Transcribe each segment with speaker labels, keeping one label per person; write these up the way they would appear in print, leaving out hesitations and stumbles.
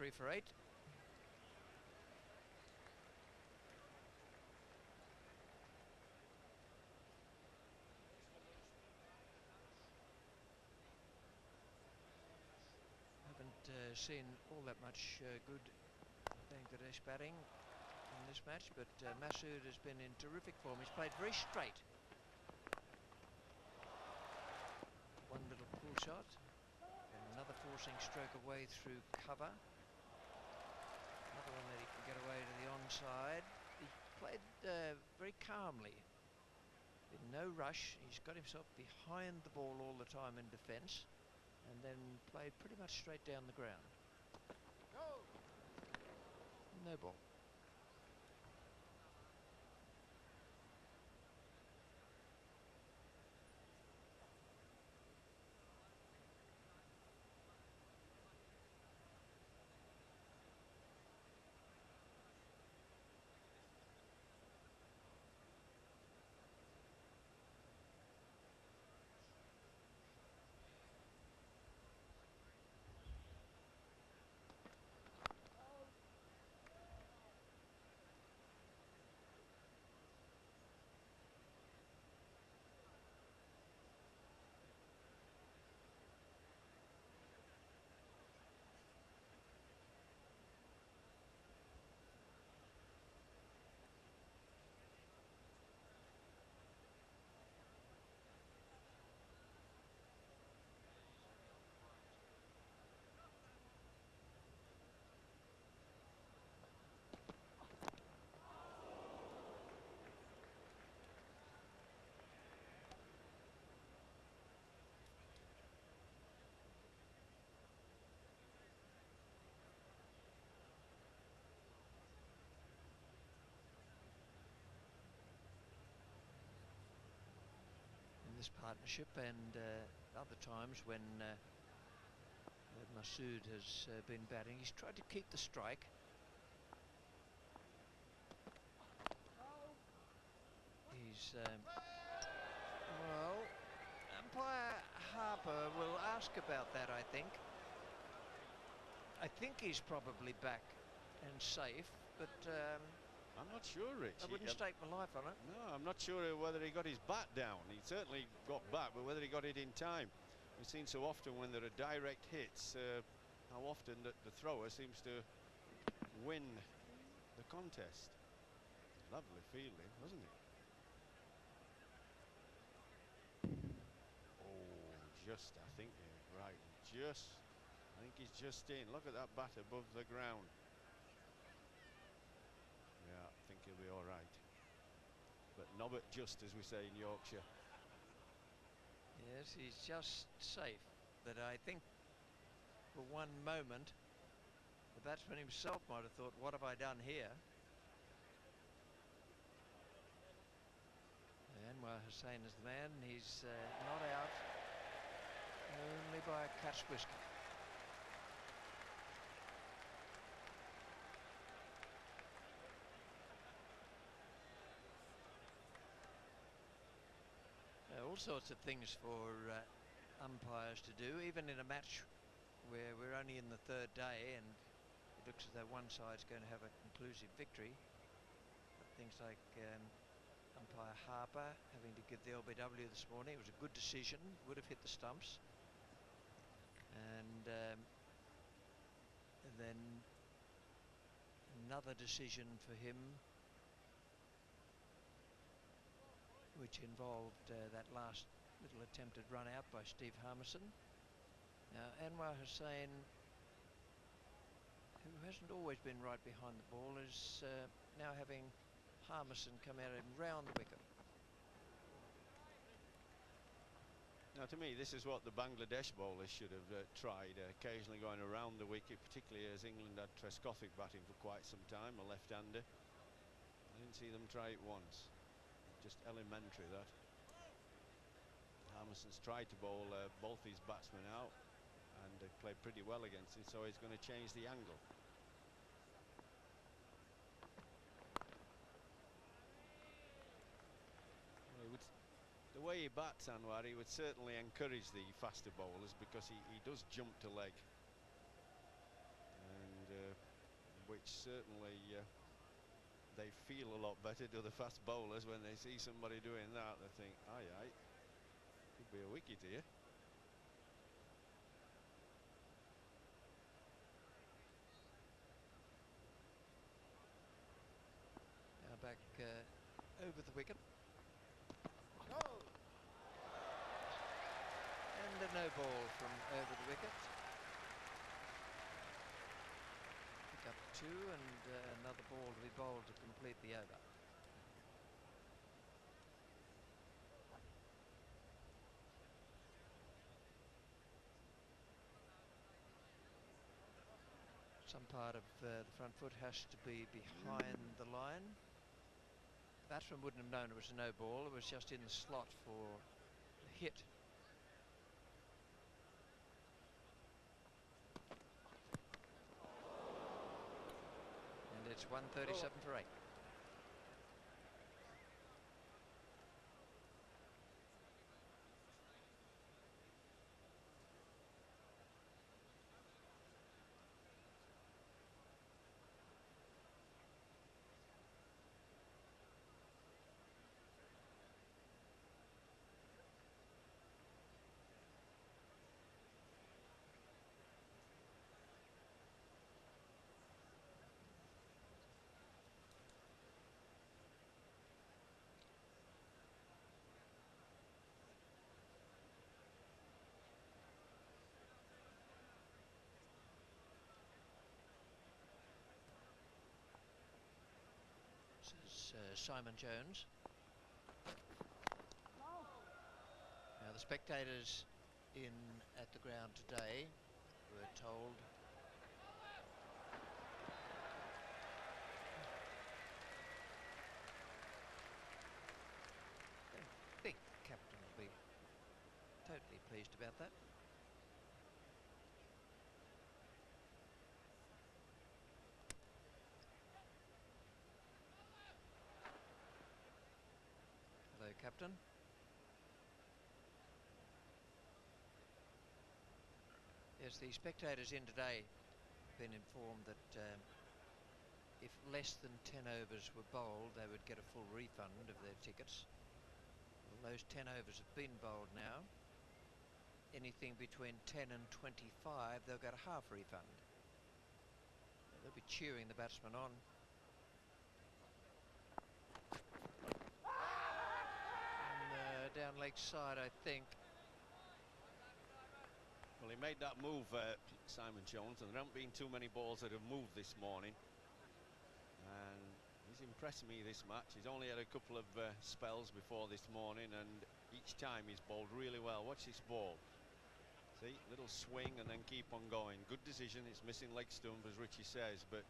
Speaker 1: 3 for 8. Haven't seen all that much good Bangladesh batting in this match, but Masood has been in terrific form. He's played very straight. One little pull shot, and another forcing stroke away through cover. Another one that he can get away to the onside. He played very calmly, in no rush. He's got himself behind the ball all the time in defence, and then played pretty much straight down the ground. No ball. This partnership, and other times when Masood has been batting, he's tried to keep the strike. He's well, umpire Harper will ask about that. I think he's probably back and safe, but
Speaker 2: I'm not sure, Rich.
Speaker 1: I wouldn't stake my life on it.
Speaker 2: No, I'm not sure whether he got his bat down. He certainly got back, but whether he got it in time. We've seen so often when there are direct hits, how often that the thrower seems to win the contest. Lovely fielding, wasn't it? Oh, just, I think, right, just, I think he's just in. Look at that bat above the ground. Yeah, I think he'll be all right. But Nobbert just, as we say in Yorkshire.
Speaker 1: Yes, he's just safe. But I think for one moment the batsman himself might have thought, what have I done here? Anwar Hussain is the man. He's not out, only by a cat's whisker. All sorts of things for umpires to do, even in a match where we're only in the third day and it looks as though one side's going to have a conclusive victory. But things like umpire Harper having to give the LBW this morning. It was a good decision, would have hit the stumps. And then another decision for him, which involved that last little attempted run out by Steve Harmison. Now Anwar Hussain, who hasn't always been right behind the ball, is now having Harmison come at him round the wicket.
Speaker 2: Now, to me, this is what the Bangladesh bowlers should have tried, occasionally going around the wicket, particularly as England had Trescothick batting for quite some time, a left-hander. I didn't see them try it once. Just elementary, that. Harmison's tried to bowl both his batsmen out and played pretty well against it, so he's going to change the angle. The way he bats, Anwar, he would certainly encourage the faster bowlers because he does jump to leg. And certainly they feel a lot better, do the fast bowlers, when they see somebody doing that. They think, aye, aye, could be a wicket here.
Speaker 1: Now back over the wicket. And a no ball from over the wicket. Pick up 2 and another ball to be bowled to complete the over. Some part of the front foot has to be behind the line. The batsman wouldn't have known it was a no ball. It was just in the slot for a hit. And it's 137 for 8. This is Simon Jones. Now the spectators in at the ground today were told the big captain will be totally pleased about that. Hello, Captain. Yes, the spectators in today have been informed that if less than 10 overs were bowled, they would get a full refund of their tickets. Well, those 10 overs have been bowled now. Anything between 10 and 25, they'll get a half refund. They'll be cheering the batsman on. And, down leg side, I think.
Speaker 2: Well, he made that move, Simon Jones, and there haven't been too many balls that have moved this morning. And he's impressed me this match. He's only had a couple of spells before this morning, and each time he's bowled really well. Watch this ball. See, little swing and then keep on going. Good decision. It's missing leg stump, as Richie says, but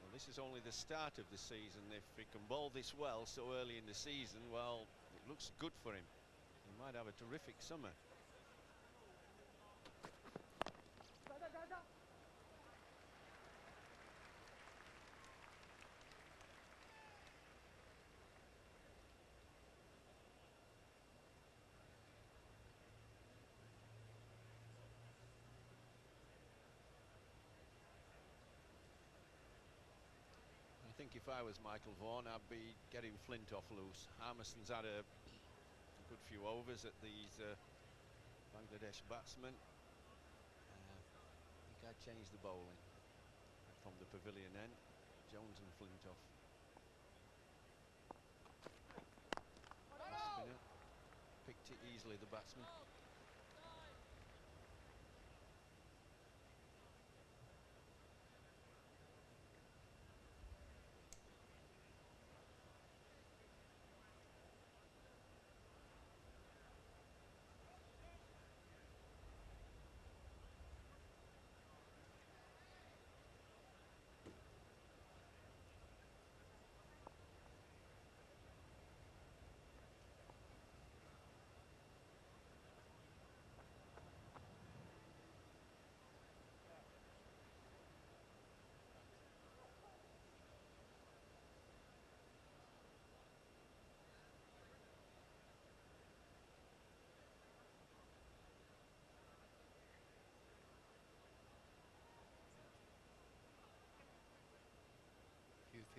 Speaker 2: well, this is only the start of the season. If he can bowl this well so early in the season, well, it looks good for him. He might have a terrific summer. I think if I was Michael Vaughan, I'd be getting Flintoff loose. Harmison's had a good few overs at these Bangladesh batsmen. I think I'd change the bowling from the pavilion end. Jones and Flintoff. Spinner picked it easily, the batsman.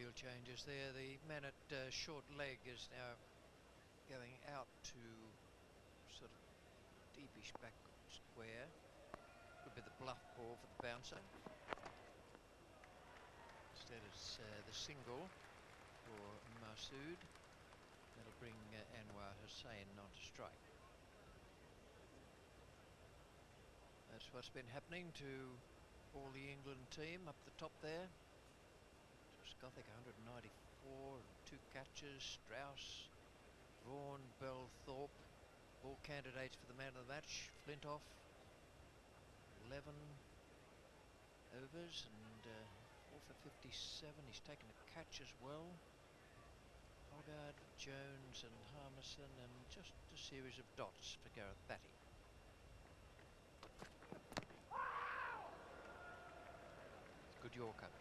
Speaker 1: field changes there. The man at short leg is now going out to sort of deepish back square. Could be the bluff ball for the bouncer. Instead it's the single for Masood. That'll bring Anwar Hussain onto strike. That's what's been happening to all the England team up the top there. Gothic 194 and 2 catches. Strauss, Vaughan, Bell, Thorpe, all candidates for the man of the match. Flintoff, 11 overs and 4 for 57. He's taken a catch as well. Hoggard, Jones and Harmison, and just a series of dots for Gareth Batty. Good Yorker.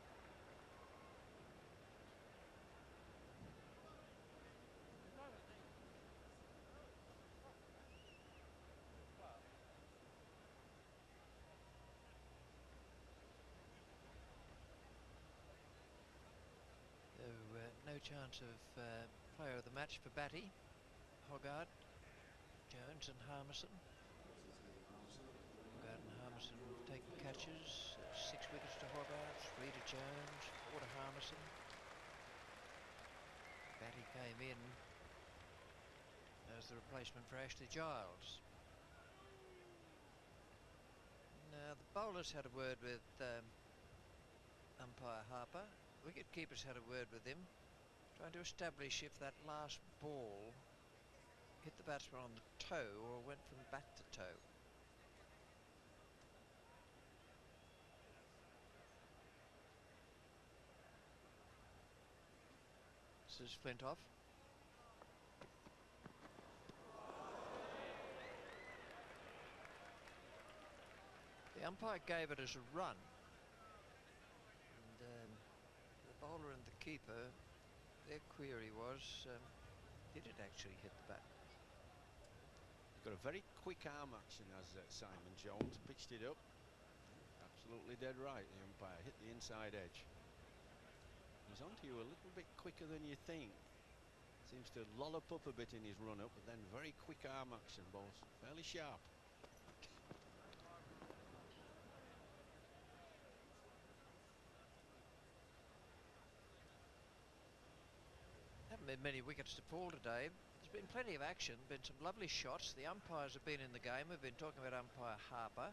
Speaker 1: No chance of player of the match for Batty. Hoggard, Jones and Harmison. Hoggard and Harmison taking catches. 6 wickets to Hoggard, 3 to Jones, 4 to Harmison. Batty came in as the replacement for Ashley Giles. Now the bowlers had a word with umpire Harper. Wicket-keepers had a word with him, trying to establish if that last ball hit the batsman on the toe or went from bat to toe. This is Flintoff. The umpire gave it as a run. Bowler and the keeper, their query was, did it actually hit the bat?
Speaker 2: He's got a very quick arm action, as Simon Jones pitched it up. Absolutely dead right, the umpire hit the inside edge. He's onto you a little bit quicker than you think. Seems to lollop up a bit in his run up, but then very quick arm action, balls fairly sharp.
Speaker 1: Been many wickets to fall today. There's been plenty of action, been some lovely shots. The umpires have been in the game. We've been talking about umpire Harper,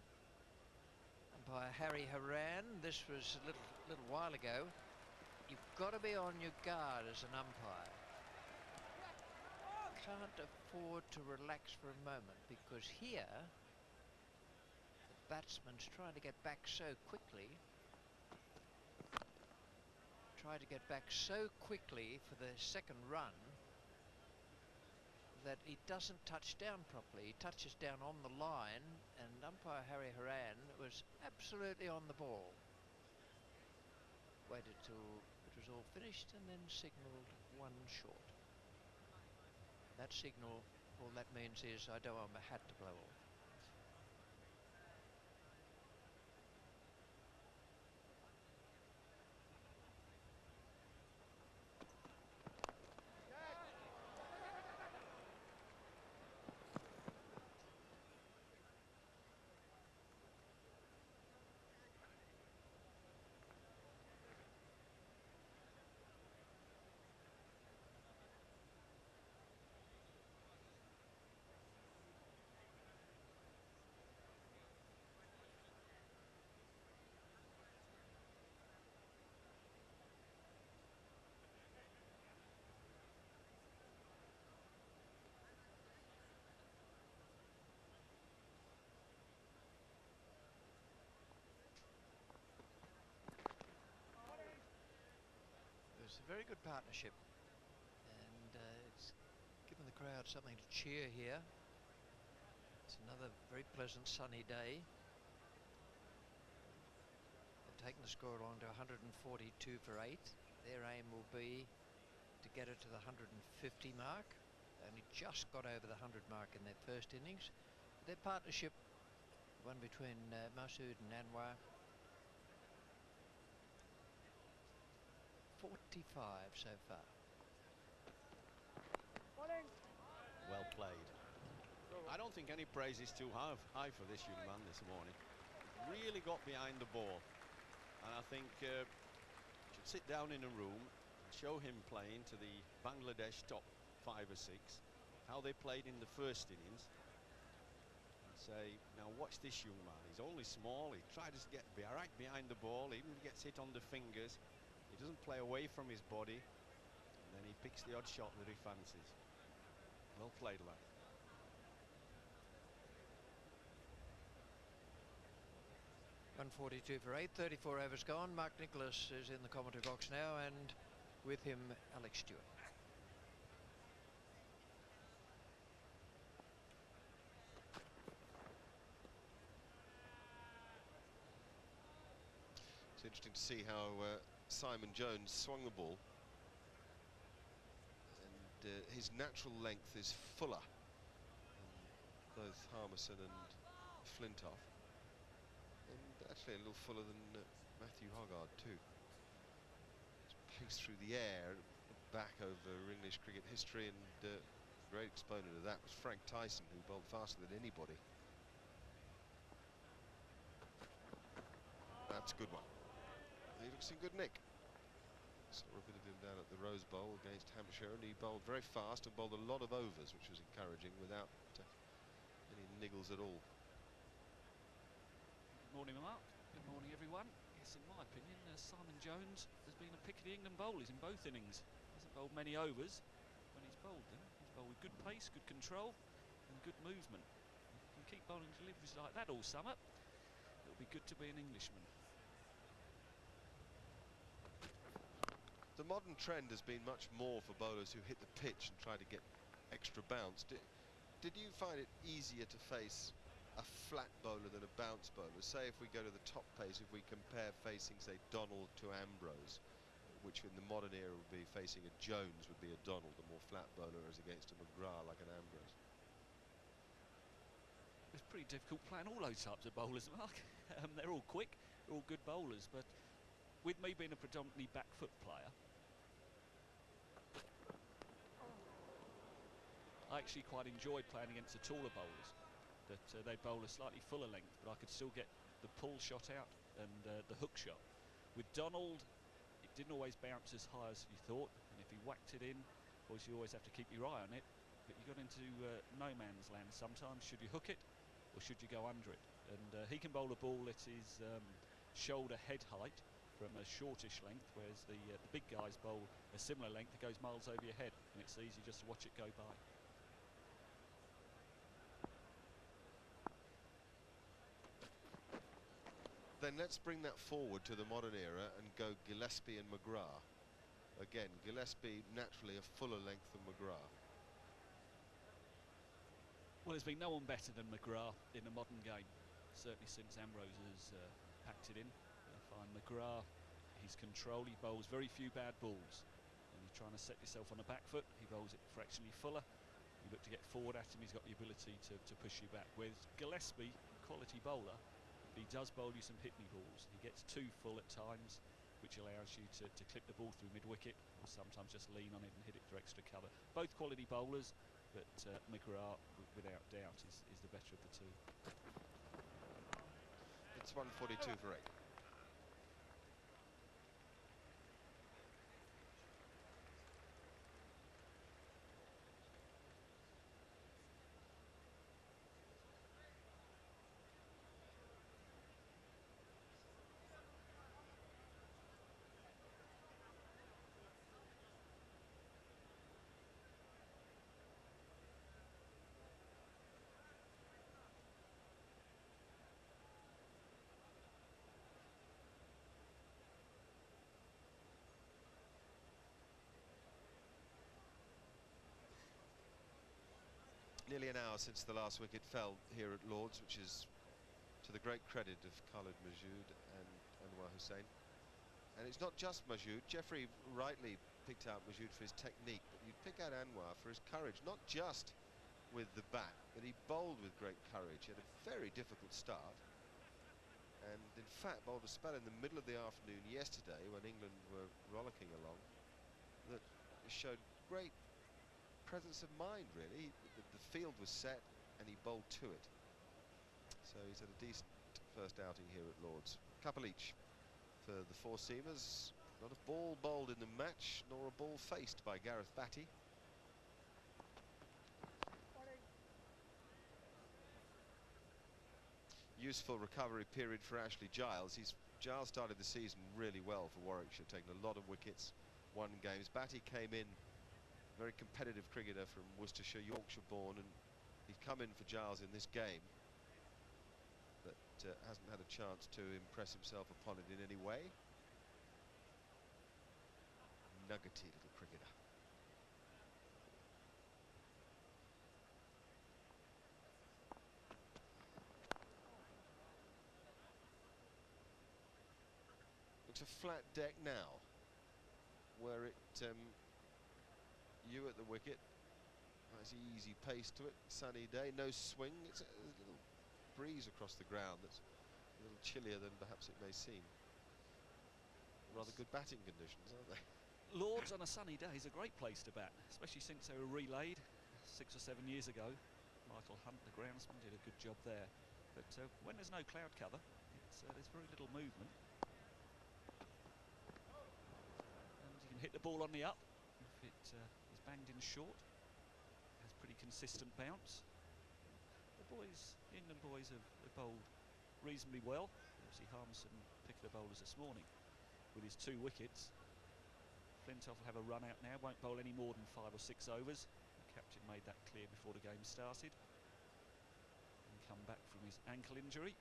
Speaker 1: umpire Harry Haran. This was a little while ago. You've got to be on your guard as an umpire. Can't afford to relax for a moment, because here the batsman's trying to get back so quickly. Try to get back so quickly for the second run that he doesn't touch down properly. He touches down on the line, and umpire Harry Haran was absolutely on the ball. Waited till it was all finished and then signalled 1 short. That signal, all that means is I don't want my hat to blow off. It's a very good partnership, and it's given the crowd something to cheer here. It's another very pleasant sunny day. They've taken the score along to 142 for 8. Their aim will be to get it to the 150 mark. They only just got over the 100 mark in their first innings. Their partnership, one between Masood and Anwar, 45 so far.
Speaker 2: Well played. I don't think any praise is too high for this young man this morning. Really got behind the ball, and I think should sit down in a room and show him playing to the Bangladesh top 5 or 6, how they played in the first innings, and say, now watch this young man. He's only small. He tries to get right behind the ball, even if he gets hit on the fingers. He doesn't play away from his body, and then he picks the odd shot that he fancies. Well played, lad.
Speaker 1: .142 for 8, 34 overs gone. Mark Nicholas is in the commentary box now, and with him Alex Stewart.
Speaker 3: It's interesting to see how Simon Jones swung the ball, and his natural length is fuller than both Harmison and Flintoff, and actually a little fuller than Matthew Hoggard too. His pace through the air, back over English cricket history, and a great exponent of that was Frank Tyson, who bowled faster than anybody. That's a good one. He looks in good nick. Saw a bit of him down at the Rose Bowl against Hampshire, and he bowled very fast and bowled a lot of overs, which was encouraging, without any niggles at all.
Speaker 4: Good morning, Mark. Good morning, everyone. Yes, in my opinion, Simon Jones has been a pick of the England bowlers in both innings. Hasn't bowled many overs. When he's bowled them, he's bowled with good pace, good control, and good movement. If you can keep bowling deliveries like that all summer, it'll be good to be an Englishman.
Speaker 3: The modern trend has been much more for bowlers who hit the pitch and try to get extra bounce. Did you find it easier to face a flat bowler than a bounce bowler? Say if we go to the top pace, if we compare facing, say, Donald to Ambrose, which in the modern era would be facing a Jones would be a Donald, the more flat bowler, as against a McGrath like an Ambrose.
Speaker 4: It's pretty difficult playing all those types of bowlers, Mark. They're all quick, they're all good bowlers, but with me being a predominantly back foot player, I actually quite enjoyed playing against the taller bowlers, that they bowl a slightly fuller length, but I could still get the pull shot out and the hook shot. With Donald, it didn't always bounce as high as you thought, and if he whacked it in, of course you always have to keep your eye on it, but you got into no man's land sometimes. Should you hook it, or should you go under it? And he can bowl a ball at his shoulder head height from a shortish length, whereas the big guys bowl a similar length that goes miles over your head, and it's easy just to watch it go by.
Speaker 3: Then let's bring that forward to the modern era and go Gillespie and McGrath. Again, Gillespie naturally a fuller length than McGrath.
Speaker 4: Well, there's been no one better than McGrath in the modern game, certainly since Ambrose has packed it in. I find McGrath, his control, he bowls very few bad balls. When you're trying to set yourself on the back foot, he bowls it fractionally fuller. You look to get forward at him, he's got the ability to push you back. With Gillespie, quality bowler, he does bowl you some hit-me balls. He gets too full at times, which allows you to clip the ball through mid-wicket, or sometimes just lean on it and hit it for extra cover. Both quality bowlers, but McGrath, without doubt, is the better of the two.
Speaker 3: It's 142 for 8. Nearly an hour since the last wicket fell here at Lord's, which is to the great credit of Khalid Masood and Anwar Hussain. And it's not just Masood. Jeffrey rightly picked out Masood for his technique, but you'd pick out Anwar for his courage, not just with the bat, but he bowled with great courage. He had a very difficult start, and in fact bowled a spell in the middle of the afternoon yesterday when England were rollicking along that showed great presence of mind, really. The field was set and he bowled to it. So he's had a decent first outing here at Lord's. Couple each for the four-seamers. Not a ball bowled in the match, nor a ball faced by Gareth Batty. Useful recovery period for Ashley Giles. Giles started the season really well for Warwickshire, taking a lot of wickets, won games. Batty came in, very competitive cricketer from Worcestershire, Yorkshire born, and he'd come in for Giles in this game, but hasn't had a chance to impress himself upon it in any way. Nuggety little cricketer. Looks a flat deck now, where it you at the wicket. Nice easy pace to it, sunny day, no swing. It's a little breeze across the ground that's a little chillier than perhaps it may seem. Rather good batting conditions, aren't they?
Speaker 4: Lords on a sunny day is a great place to bat, especially since they were relayed 6 or 7 years ago. Michael Hunt, the groundsman, did a good job there. But when there's no cloud cover, there's very little movement. And you can hit the ball on the up if it is banged in short. It has pretty consistent bounce. The England boys have bowled reasonably well. Obviously Harmison picked the bowlers this morning with his 2 wickets. Flintoff will have a run out now, won't bowl any more than 5 or 6 overs. The captain made that clear before the game started. And come back from his ankle injury.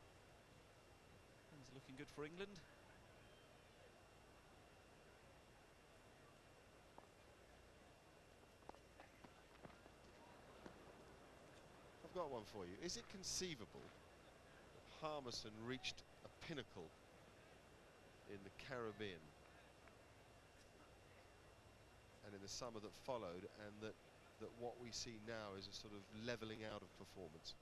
Speaker 4: Things are looking good for England.
Speaker 3: I've got one for you. Is it conceivable that Harmison reached a pinnacle in the Caribbean and in the summer that followed, and that what we see now is a sort of levelling out of performance?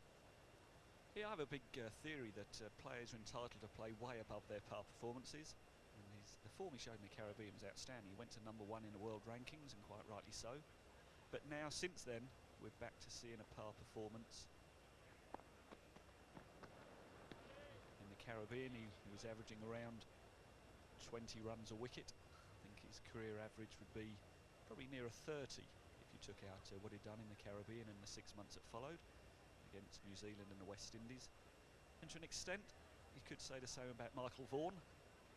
Speaker 4: Yeah, I have a big theory that players are entitled to play way above their par performances. And the form he showed in the Caribbean was outstanding. He went to #1 in the world rankings, and quite rightly so. But now, since then, we're back to seeing a par performance. In the Caribbean, he was averaging around 20 runs a wicket. I think his career average would be probably nearer 30 if you took out what he'd done in the Caribbean in the 6 months that followed against New Zealand and the West Indies. And to an extent, you could say the same about Michael Vaughan,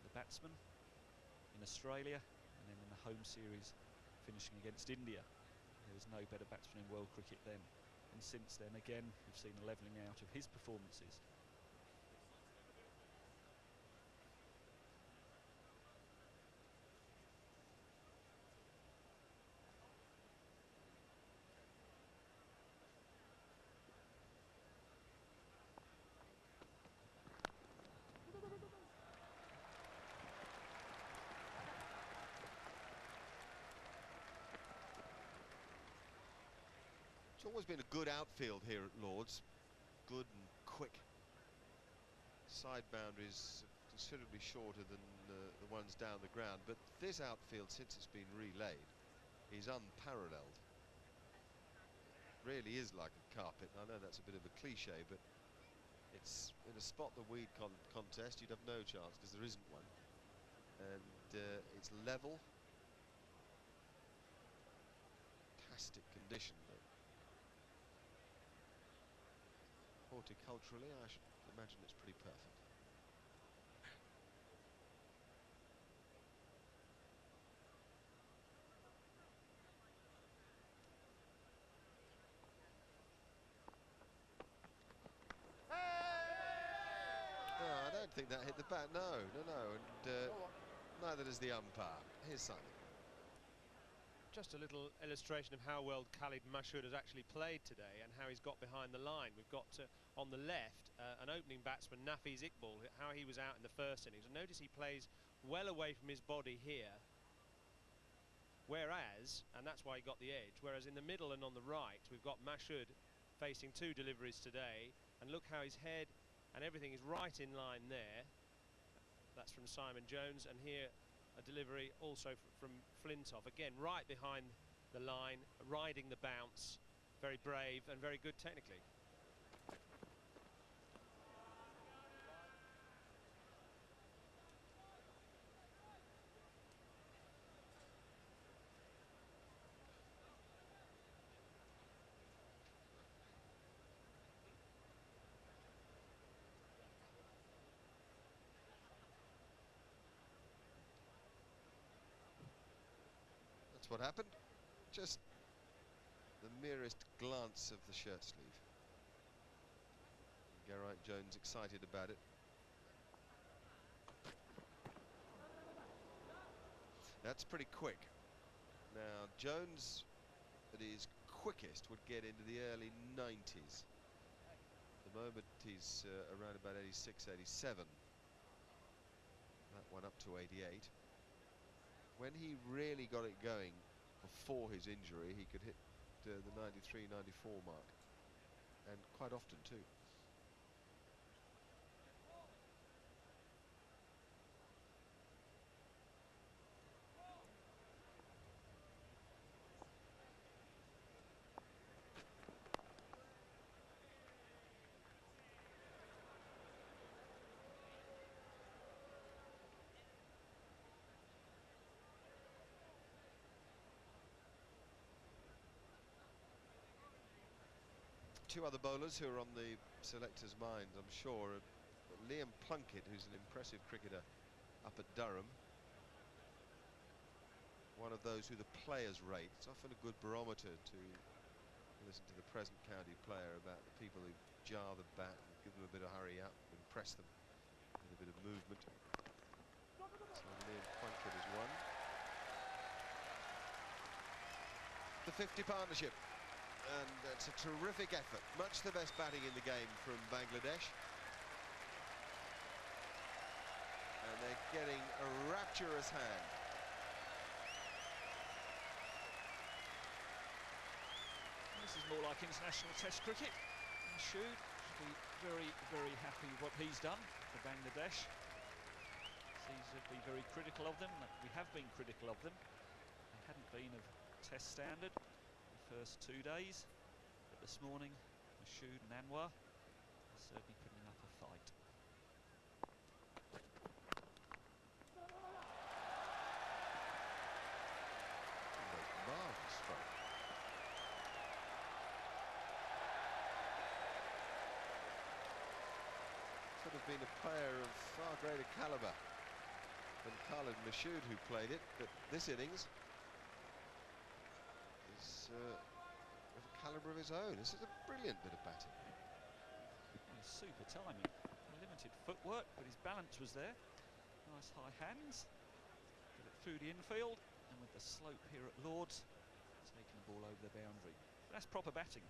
Speaker 4: the batsman in Australia, and then in the home series finishing against India. There was no better batsman in world cricket then. And since then, again, we've seen a levelling out of his performances.
Speaker 3: It's always been a good outfield here at Lord's. Good and quick. Side boundaries considerably shorter than the ones down the ground, but this outfield, since it's been relayed, is unparalleled. Really is like a carpet. I know that's a bit of a cliche, but it's in a spot the weed contest you'd have no chance because there isn't one, and it's level. Fantastic condition. Horticulturally, I should imagine it's pretty perfect. No, I don't think that hit the bat. No, and neither does the umpire. Here's Simon.
Speaker 5: Just a little illustration of how well Khalid Mashud has actually played today and how he's got behind the line. We've got on the left an opening batsman, Nafiz Iqbal, how he was out in the first innings. And notice he plays well away from his body here. Whereas, and that's why he got the edge, whereas in the middle and on the right, we've got Mashud facing 2 deliveries today. And look how his head and everything is right in line there. That's from Simon Jones, and here a delivery also from Flintoff, again right behind the line, riding the bounce, very brave and very good technically.
Speaker 3: That's what happened. Just the merest glance of the shirt sleeve. Geraint Jones excited about it. That's pretty quick. Now Jones, at his quickest, would get into the early 90s. At the moment he's around about 86, 87. That one up to 88. When he really got it going before his injury, he could hit the 93, 94 mark, and quite often too. Two other bowlers who are on the selectors' mind, I'm sure. Liam Plunkett, who's an impressive cricketer up at Durham. One of those who the players rate. It's often a good barometer to listen to the present county player about the people who jar the bat and give them a bit of hurry up, impress them with a bit of movement. So Liam Plunkett has won. The 50 partnership. And it's a terrific effort, much the best batting in the game from Bangladesh. And they're getting a rapturous hand.
Speaker 4: This is more like international test cricket. Mashood should be very, very happy with what he's done for Bangladesh. Seems to be very critical of them. We have been critical of them. They hadn't been of test standard first 2 days, but this morning Mashood and Anwar are certainly putting up a fight.
Speaker 3: Marvellous stroke. Could have been a player of far greater calibre than Khalid Mashood, who played it, but this innings is of a calibre of his own. This is a brilliant bit of batting.
Speaker 4: Super timing, limited footwork, but his balance was there. Nice high hands, got it through the infield, and with the slope here at Lords, taking the ball over the boundary. That's proper batting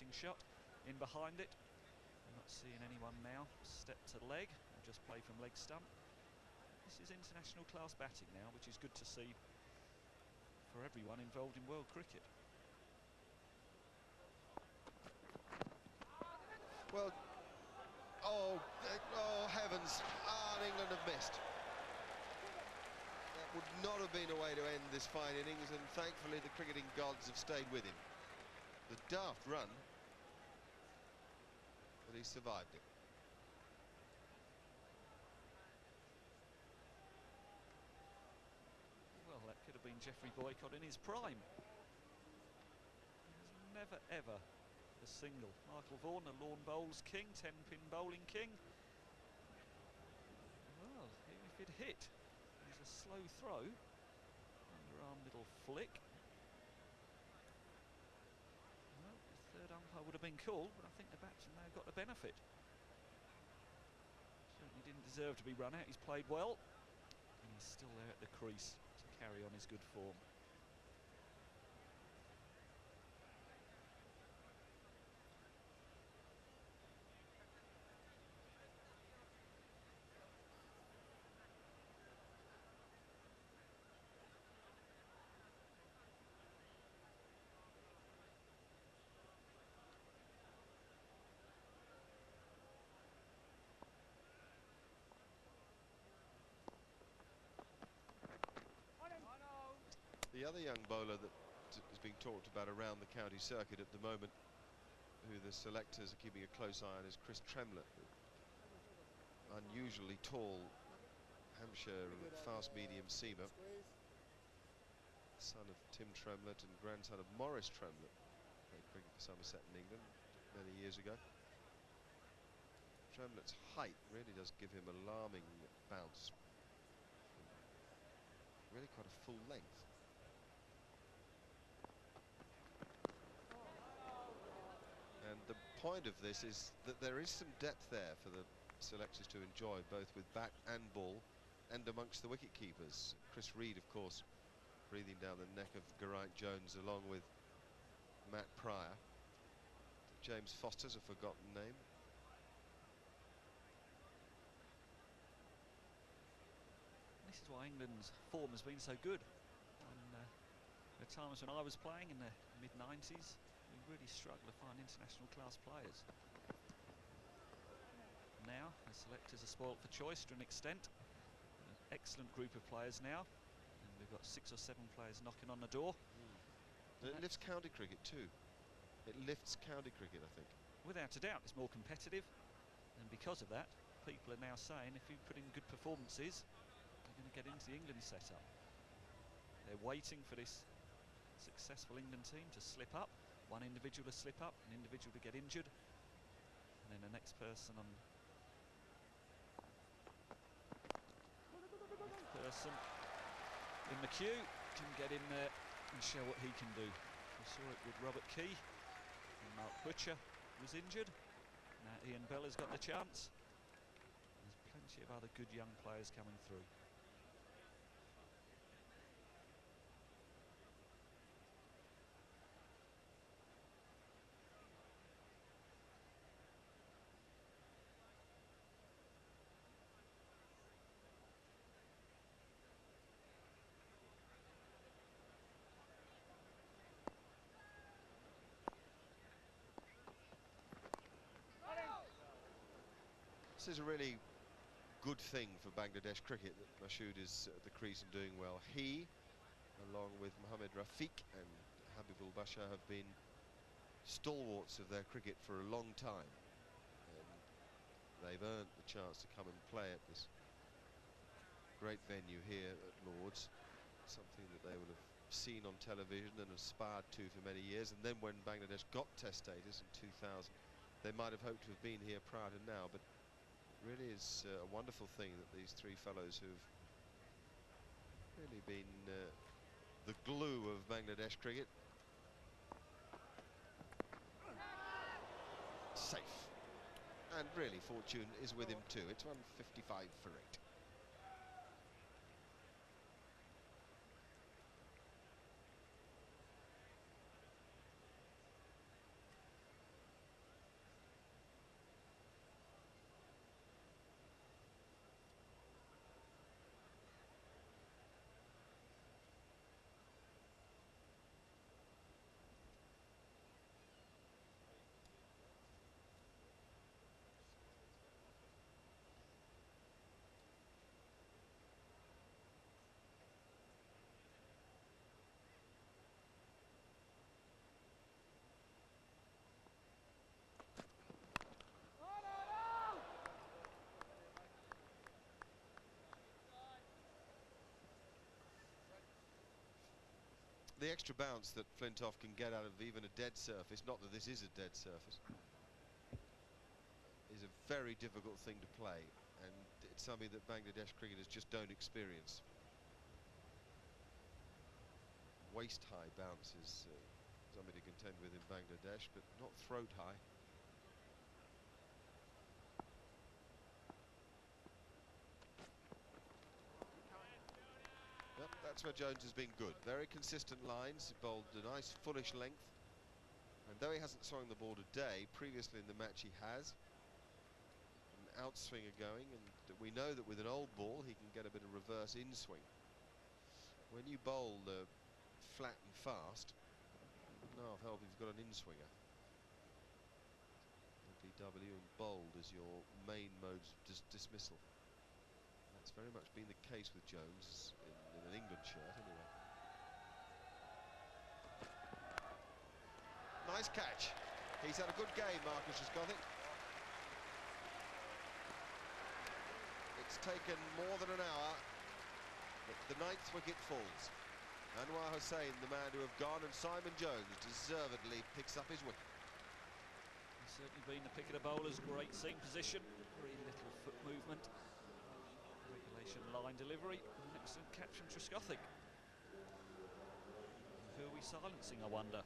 Speaker 4: shot. In behind it, I'm not seeing anyone now step to leg or just play from leg stump. This is international class batting now, which is good to see for everyone involved in world cricket.
Speaker 3: Well, oh heavens, and England have missed. That would not have been a way to end this fine innings, and thankfully the cricketing gods have stayed with him. The daft run, but he survived it.
Speaker 4: Well, that could have been Geoffrey Boycott in his prime. He's never ever a single. Michael Vaughan, the lawn bowls king, 10-pin bowling king. Well, even if it hit, it's a slow throw. Underarm little flick. Well, the third umpire would have been called, but I think the batsman may have got the benefit. Certainly didn't deserve to be run out. He's played well, and he's still there at the crease to carry on his good form.
Speaker 3: The other young bowler that is being talked about around the county circuit at the moment, who the selectors are keeping a close eye on, is Chris Tremlett. Unusually tall Hampshire fast-medium seamer, son of Tim Tremlett and grandson of Maurice Tremlett. Played cricket for Somerset in England many years ago. Tremlett's height really does give him alarming bounce. Really quite a full length. And the point of this is that there is some depth there for the selectors to enjoy, both with bat and ball, and amongst the wicket keepers. Chris Reed, of course, breathing down the neck of Geraint Jones along with Matt Pryor. James Foster's a forgotten name.
Speaker 4: This is why England's form has been so good. And there are times when I was playing in the mid-90s, we really struggled to find international class players. Now, the selectors are spoilt for choice to an extent. An excellent group of players now, and we've got 6 or 7 players knocking on the door.
Speaker 3: It lifts county cricket too. It lifts county cricket, I think.
Speaker 4: Without a doubt, it's more competitive, and because of that, people are now saying if you put in good performances, you're going to get into the England setup. They're waiting for this successful England team to slip up, one individual to slip up, an individual to get injured, and then the next person in the queue can get in there and show what he can do. We saw it with Robert Key, and Mark Butcher was injured. Now Ian Bell has got the chance. There's plenty of other good young players coming through.
Speaker 3: This is a really good thing for Bangladesh cricket that Mashood is at the crease and doing well. He, along with Mohammad Rafiq and Habibul Bashar, have been stalwarts of their cricket for a long time. And they've earned the chance to come and play at this great venue here at Lord's. Something that they would have seen on television and aspired to for many years. And then when Bangladesh got Test status in 2000, they might have hoped to have been here prior to now, but really is a wonderful thing that these 3 fellows who've really been the glue of Bangladesh cricket. Safe. And really fortune is with him too. It's 155 for 8. The extra bounce that Flintoff can get out of even a dead surface, not that this is a dead surface, is a very difficult thing to play, and it's something that Bangladesh cricketers just don't experience. Waist-high bounce is something to contend with in Bangladesh, but not throat-high. That's where Jones has been good. Very consistent lines, he bowled a nice fullish length, and though he hasn't swung the ball today, previously in the match he has. An outswinger going, and we know that with an old ball he can get a bit of reverse in-swing. When you bowl flat and fast, no help if you've got an in-swinger. LBW and bowled as your main modes of dismissal. That's very much been the case with Jones in an England shirt, anyway. Nice catch. He's had a good game, Marcus Trescothick. It's taken more than an hour, but the 9th wicket falls. Anwar Hussain, the man to have gone, and Simon Jones deservedly picks up his wicket.
Speaker 4: He's certainly been the pick of the bowlers. Great seam position, very little foot movement, regulation line delivery, and an excellent catch from Trescothick. Who are we silencing, I wonder?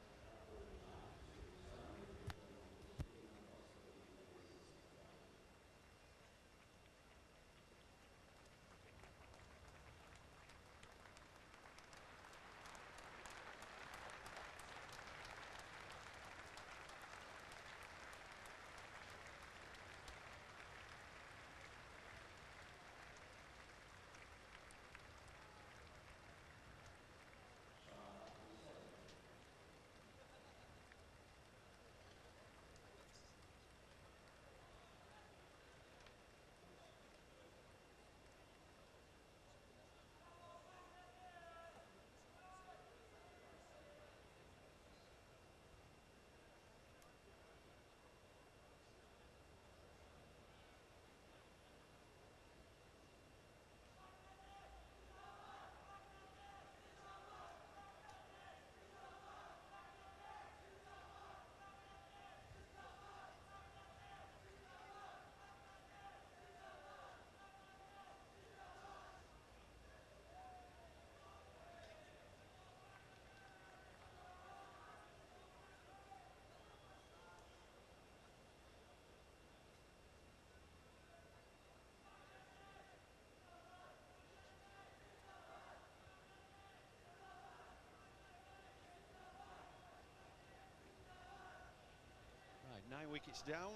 Speaker 2: Right, 9 wickets down,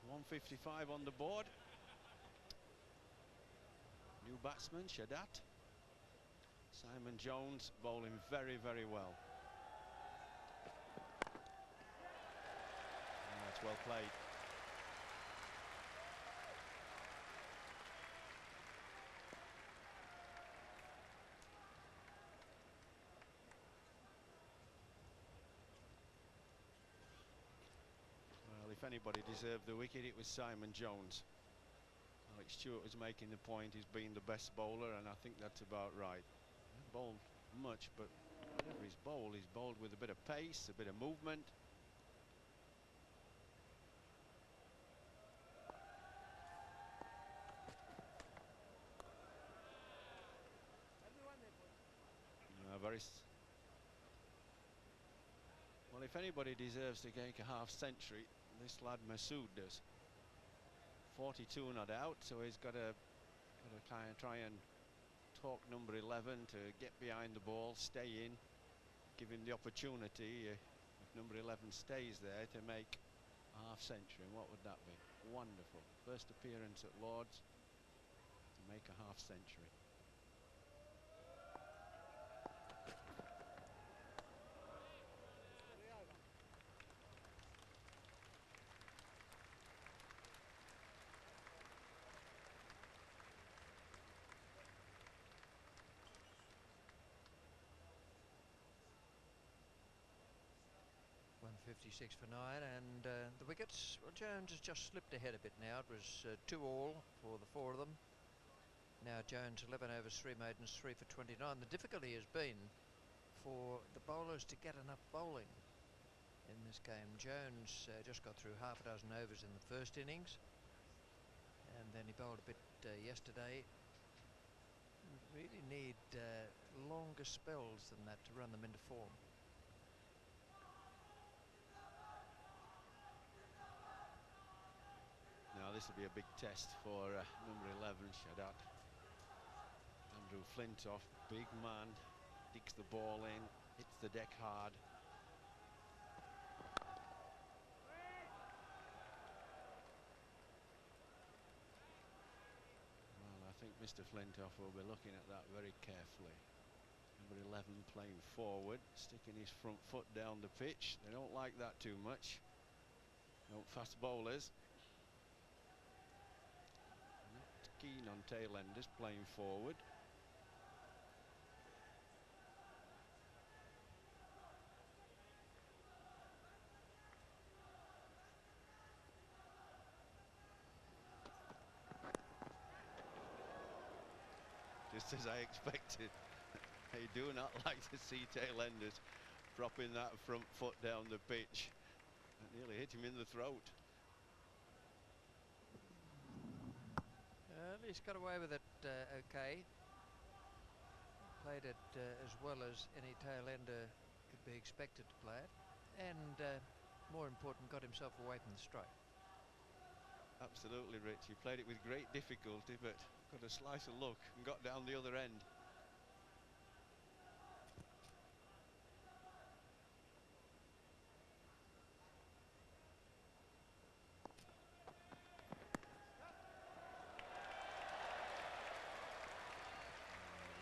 Speaker 2: 155 on the board. New batsman, Shadat. Simon Jones bowling very, very well. And that's well played. Well, if anybody deserved the wicket, it was Simon Jones. Alex Stewart was making the point he's been the best bowler, and I think that's about right. He bowled much, but whatever he's bowled with a bit of pace, a bit of movement. Well, if anybody deserves to make a half century, this lad Masood does. 42 not out, so he's got to kind of try and talk number 11 to get behind the ball, stay in, give him the opportunity, if number 11 stays there, to make a half century. And what would that be? Wonderful. First appearance at Lord's to make a half century.
Speaker 1: .56 for 9, and the wickets, well, Jones has just slipped ahead a bit now. It was 2 all for the 4 of them. Now Jones 11 overs, 3 maidens, 3 for 29. The difficulty has been for the bowlers to get enough bowling in this game. Jones just got through half a dozen overs in the first innings, and then he bowled a bit yesterday. Really need longer spells than that to run them into form.
Speaker 2: Now this will be a big test for number 11, Shadat. Andrew Flintoff, big man, digs the ball in, hits the deck hard. Well, I think Mr. Flintoff will be looking at that very carefully. Number 11 playing forward, sticking his front foot down the pitch. They don't like that too much. No fast bowlers. Keen on tail-enders playing forward. just as I expected. I do not like to see tail enders dropping that front foot down the pitch. That nearly hit him in the throat.
Speaker 1: At least got away with it okay. Played it as well as any tail ender could be expected to play it, and more important, got himself away from the stroke.
Speaker 2: Absolutely, Rich. He played it with great difficulty, but got a slice of luck and got down the other end.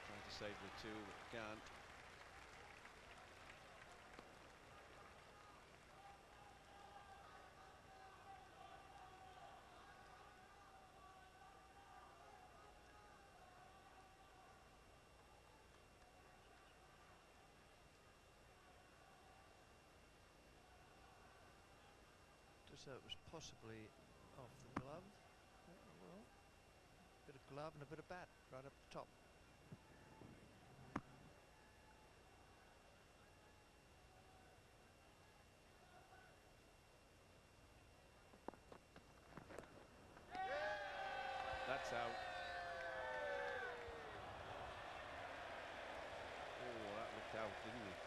Speaker 2: Trying to save the two, but can't.
Speaker 1: So it was possibly off the glove. Well, bit of glove and a bit of bat right up the top.
Speaker 2: That's out. Oh, that looked out, didn't it?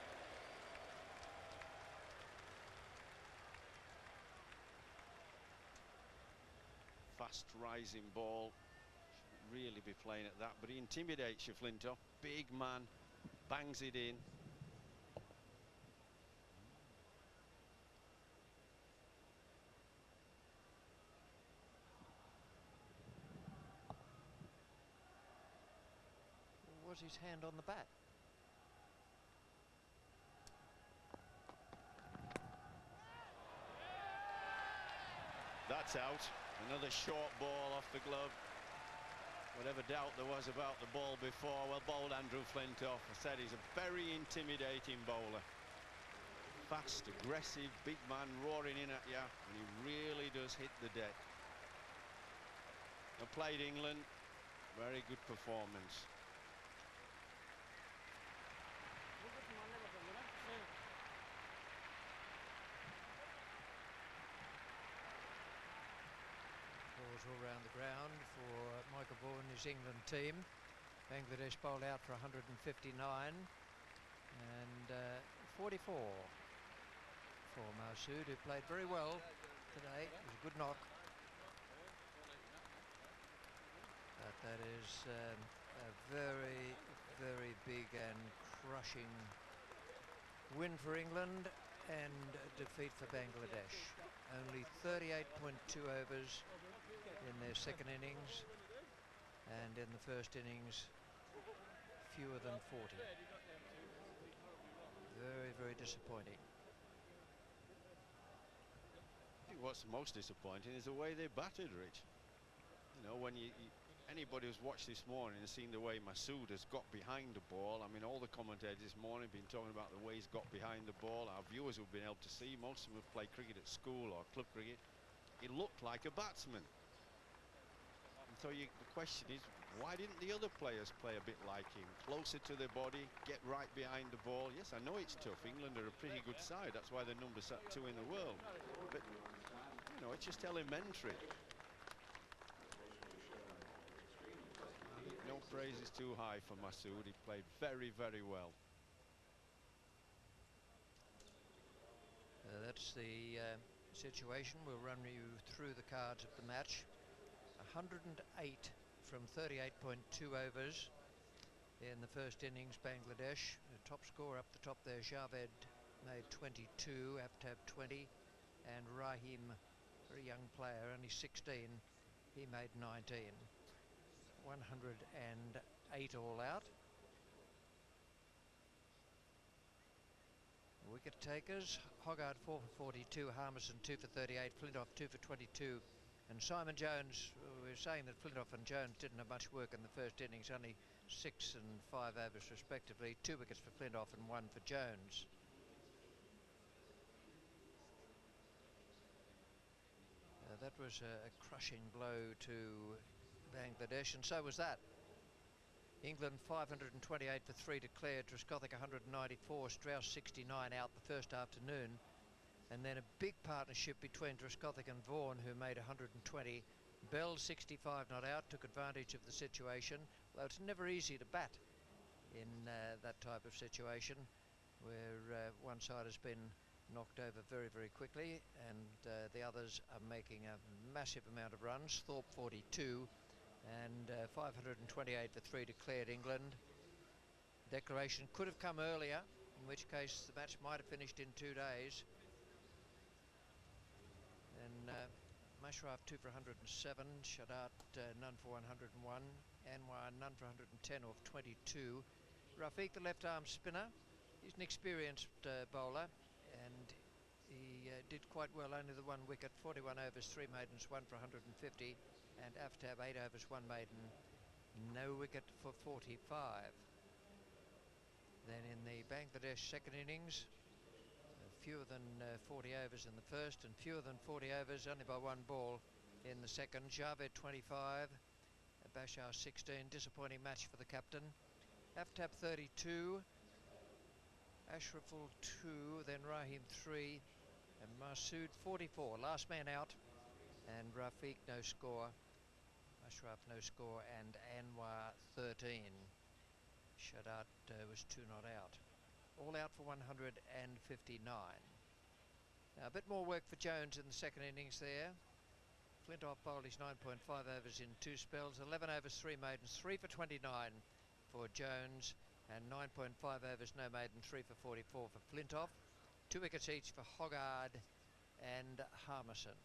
Speaker 2: Fast rising ball. Shouldn't really be playing at that, but he intimidates you, Flintoff. Big man, bangs it in.
Speaker 1: Was his hand on the bat?
Speaker 2: That's out. Another short ball off the glove. Whatever doubt there was about the ball before, well bowled Andrew Flintoff. I said he's a very intimidating bowler. Fast, aggressive, big man roaring in at you, and he really does hit the deck. Well played, England. Very good performance.
Speaker 1: All round the ground for Michael Vaughan and his England team. Bangladesh bowled out for 159 and 44 for Masood, who played very well today. It was a good knock. But that is a very, very big and crushing win for England and defeat for Bangladesh. Only 38.2 overs in their second innings, and in the first innings fewer than 40. Very, very disappointing.
Speaker 2: I think what's most disappointing is the way they batted, Rich. You know, when anybody who's watched this morning has seen the way Masood has got behind the ball. I mean, all the commentators this morning have been talking about the way he's got behind the ball. Our viewers who've been able to see, most of them have played cricket at school or club cricket. He looked like a batsman. So the question is, why didn't the other players play a bit like him? Closer to their body, get right behind the ball. Yes, I know it's tough. England are a pretty good side. That's why they're number 2 in the world. But, you know, it's just elementary. I think no praise is too high for Masood. He played very, very well.
Speaker 1: That's the situation. We'll run you through the cards of the match. 108 from 38.2 overs in the first innings. Bangladesh, the top scorer up the top there, Javed, made 22, Aftab 20, and Rahim, very young player, only 16, he made 19. 108 all out. Wicket takers, Hoggard 4 for 42, Harmison 2 for 38, Flintoff 2 for 22, and Simon Jones. We were saying that Flintoff and Jones didn't have much work in the first innings, only 6 and 5 overs respectively. 2 wickets for Flintoff and 1 for Jones. That was a crushing blow to Bangladesh, and so was that. England 528 for 3 declared, Trescothick 194, Strauss 69 out the first afternoon. And then a big partnership between Trescothick and Vaughan, who made 120. Bell 65 not out, took advantage of the situation, though it's never easy to bat in that type of situation where one side has been knocked over very, very quickly and the others are making a massive amount of runs. Thorpe 42 and 528 for 3 declared England. Declaration could have come earlier, in which case the match might have finished in 2 days. And Mashraf 2 for 107, Shadat none for 101, Anwar none for 110 off 22. Rafiq, the left arm spinner, he's an experienced bowler and he did quite well, only the 1 wicket, 41 overs, 3 maidens, 1 for 150, and Aftab 8 overs, 1 maiden, no wicket for 45. Then in the Bangladesh second innings, fewer than 40 overs in the first and fewer than 40 overs, only by 1 ball in the second. Javed 25, Bashar 16, disappointing match for the captain. Aftab 32, Ashraful 2, then Rahim 3 and Masood 44. Last man out and Rafiq no score, Ashraf no score and Anwar 13. Shadat was 2 not out. All out for 159. Now a bit more work for Jones in the second innings there. Flintoff bowled his 9.5 overs in 2 spells, 11 overs, 3 maidens, 3 for 29 for Jones, and 9.5 overs, no maiden, 3 for 44 for Flintoff. 2 wickets each for Hoggard and Harmison.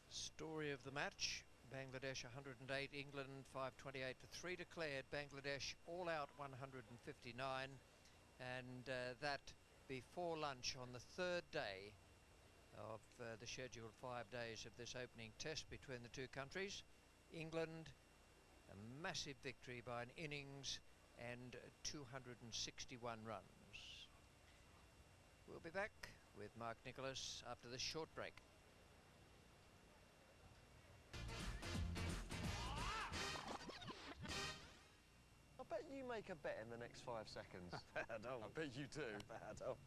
Speaker 1: Story of the match. Bangladesh 108, England 528 for 3 declared. Bangladesh all out 159, and that before lunch on the 3rd day of the scheduled 5 days of this opening test between the two countries. England, a massive victory by an innings and 261 runs. We'll be back with Mark Nicholas after this short break.
Speaker 6: I bet you make a bet in the next 5 seconds.
Speaker 7: I don't.
Speaker 6: I bet you do.
Speaker 7: I don't.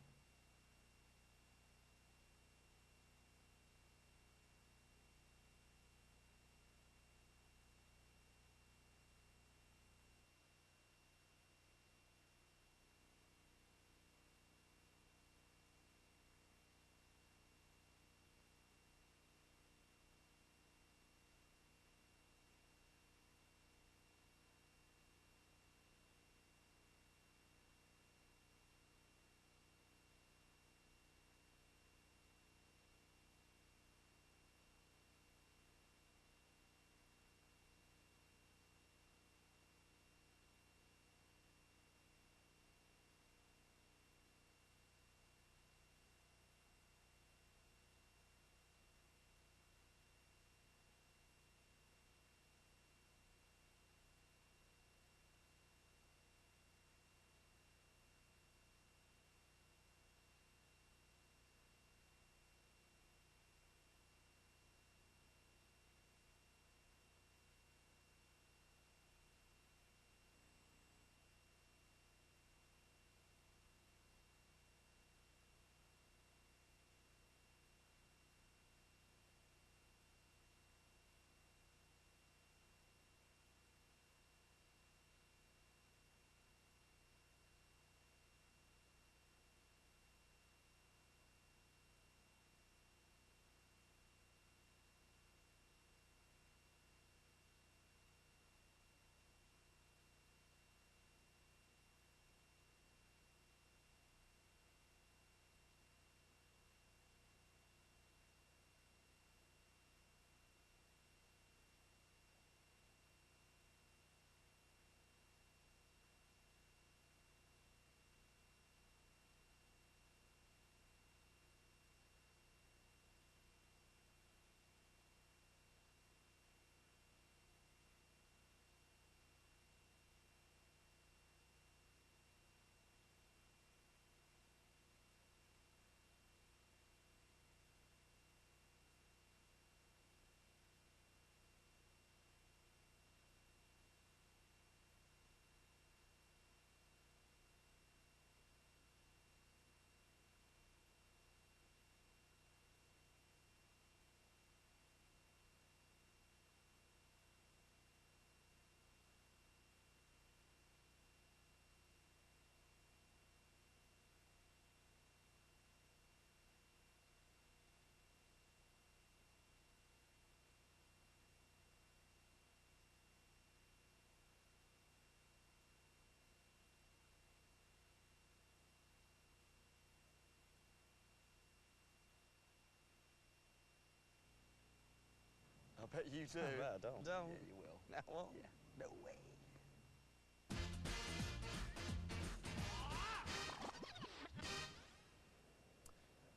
Speaker 6: bet you do.
Speaker 7: I bet I don't.
Speaker 6: Don't.
Speaker 7: Yeah, you will. Now what?
Speaker 6: Yeah. No way.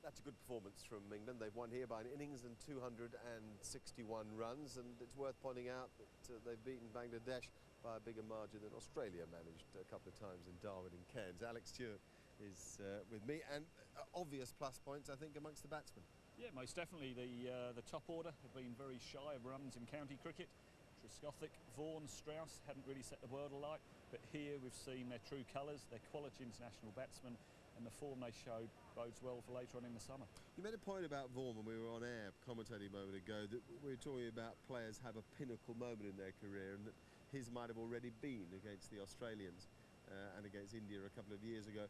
Speaker 8: That's a good performance from England. They've won here by an innings and 261 runs, and it's worth pointing out that they've beaten Bangladesh by a bigger margin than Australia managed a couple of times in Darwin and Cairns. Alex Stewart is with me, and obvious plus points, I think, amongst the batsmen.
Speaker 4: Yeah, most definitely. The top order have been very shy of runs in county cricket. Trescothick, Vaughan, Strauss hadn't really set the world alight, but here we've seen their true colours, their quality international batsmen, and the form they showed bodes well for later on in the summer.
Speaker 8: You made a point about Vaughan when we were on air commentating a moment ago, that we were talking about players have a pinnacle moment in their career, and that his might have already been against the Australians and against India a couple of years ago.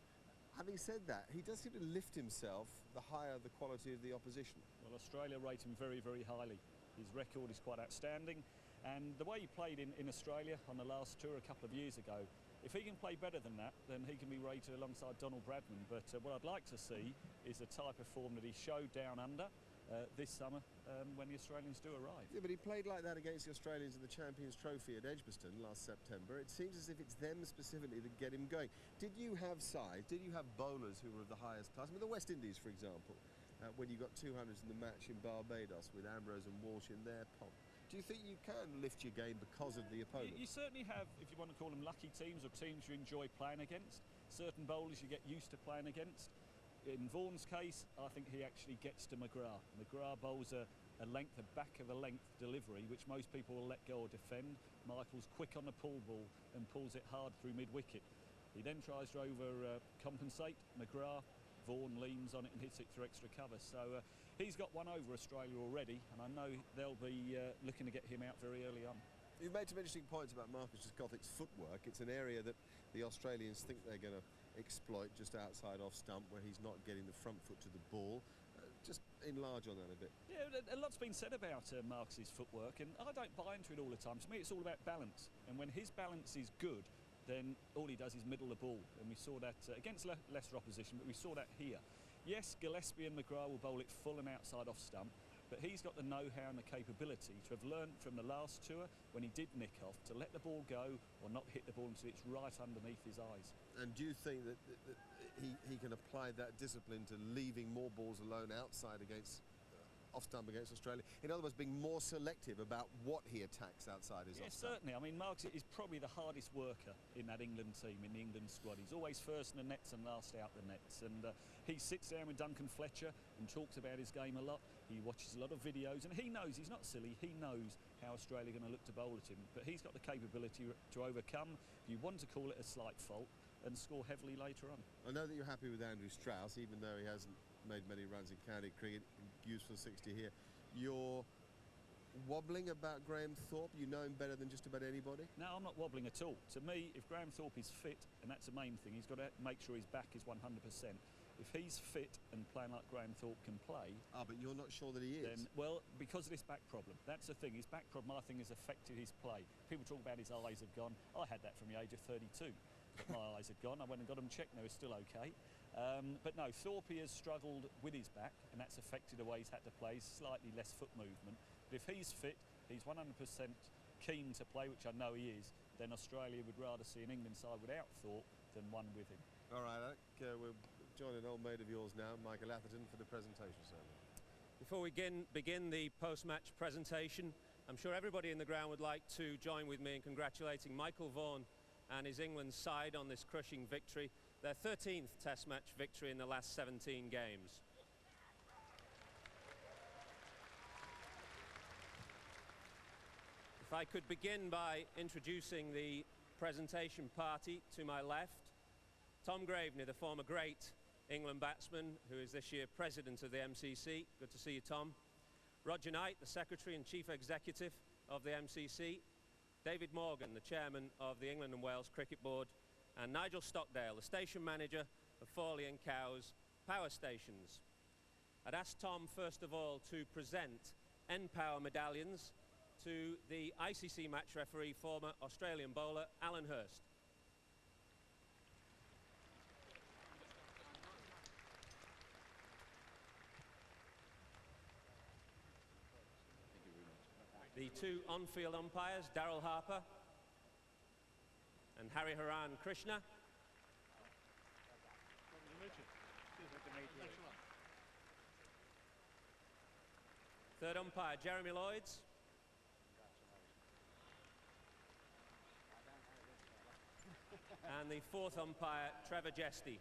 Speaker 8: Having said that, he does seem to lift himself the higher the quality of the opposition.
Speaker 4: Well, Australia rate him very, very highly. His record is quite outstanding, and the way he played in Australia on the last tour a couple of years ago, if he can play better than that, then he can be rated alongside Donald Bradman. But what I'd like to see is the type of form that he showed down under this summer when the Australians do arrive.
Speaker 8: Yeah, but he played like that against the Australians in the Champions Trophy at Edgbaston last September. It seems as if it's them specifically that get him going. Did you have size? Did you have bowlers who were of the highest class? I mean, the West Indies, for example, when you got 200s in the match in Barbados with Ambrose and Walsh in their pomp. Do you think you can lift your game because of the opponent?
Speaker 4: You certainly have, if you want to call them lucky teams or teams you enjoy playing against. Certain bowlers you get used to playing against. In Vaughan's case, I think he actually gets to McGrath. McGrath bowls a back of a length delivery, which most people will let go or defend. Michael's quick on the pull ball and pulls it hard through mid-wicket. He then tries to overcompensate. McGrath, Vaughan leans on it and hits it through extra cover. So he's got one over Australia already, and I know they'll be looking to get him out very early on.
Speaker 8: You've made some interesting points about Marcus Trescothick's footwork. It's an area that the Australians think they're going to exploit just outside off stump, where he's not getting the front foot to the ball. Just enlarge on that a bit.
Speaker 4: Yeah, a lot's been said about Marcus's footwork, and I don't buy into it all the time. To me, it's all about balance, and when his balance is good, then all he does is middle the ball, and we saw that against lesser opposition, but we saw that here. Yes, Gillespie and McGrath will bowl it full and outside off stump, but he's got the know-how and the capability to have learned from the last tour, when he did nick off, to let the ball go or not hit the ball until it's right underneath his eyes.
Speaker 8: And do you think that he can apply that discipline to leaving more balls alone outside against off stump against Australia? In other words, being more selective about what he attacks outside his off stump.
Speaker 4: Certainly. I mean, Marcus is probably the hardest worker in that England team, in the England squad. He's always first in the nets and last out the nets. And he sits down with Duncan Fletcher and talks about his game a lot. He watches a lot of videos, and he knows, he's not silly, he knows how Australia are going to look to bowl at him. But he's got the capability to overcome, if you want to call it a slight fault, and score heavily later on.
Speaker 8: I know that you're happy with Andrew Strauss, even though he hasn't made many runs in county cricket, useful 60 here. You're wobbling about Graham Thorpe? You know him better than just about anybody?
Speaker 4: No, I'm not wobbling at all. To me, if Graham Thorpe is fit, and that's the main thing, he's got to make sure his back is 100%. If he's fit and playing like Graham Thorpe can play...
Speaker 8: Ah, but you're not sure that he is?
Speaker 4: Then, well, because of this back problem. That's the thing. His back problem, I think, has affected his play. People talk about his eyes have gone. I had that from the age of 32. But my eyes had gone. I went and got them checked, and they were still okay. But no, Thorpe has struggled with his back, and that's affected the way he's had to play. Slightly less foot movement. But if he's fit, he's 100% keen to play, which I know he is, then Australia would rather see an England side without Thorpe than one with him.
Speaker 8: All right, Alec, we're joining an old mate of yours now, Michael Atherton, for the presentation ceremony.
Speaker 5: Before we begin the post-match presentation, I'm sure everybody in the ground would like to join with me in congratulating Michael Vaughan and his England side on this crushing victory, their 13th Test match victory in the last 17 games. If I could begin by introducing the presentation party to my left, Tom Graveney, the former great England batsman, who is this year president of the MCC. Good to see you, Tom. Roger Knight, the secretary and chief executive of the MCC. David Morgan, the chairman of the England and Wales Cricket Board. And Nigel Stockdale, the station manager of Fawley and Cowes Power Stations. I'd asked Tom, first of all, to present N-Power medallions to the ICC match referee, former Australian bowler Alan Hurst.
Speaker 7: The two on-field umpires, Daryl Harper and Hariharan Krishna. Third umpire, Jeremy Lloyds. And the fourth umpire, Trevor Jesty.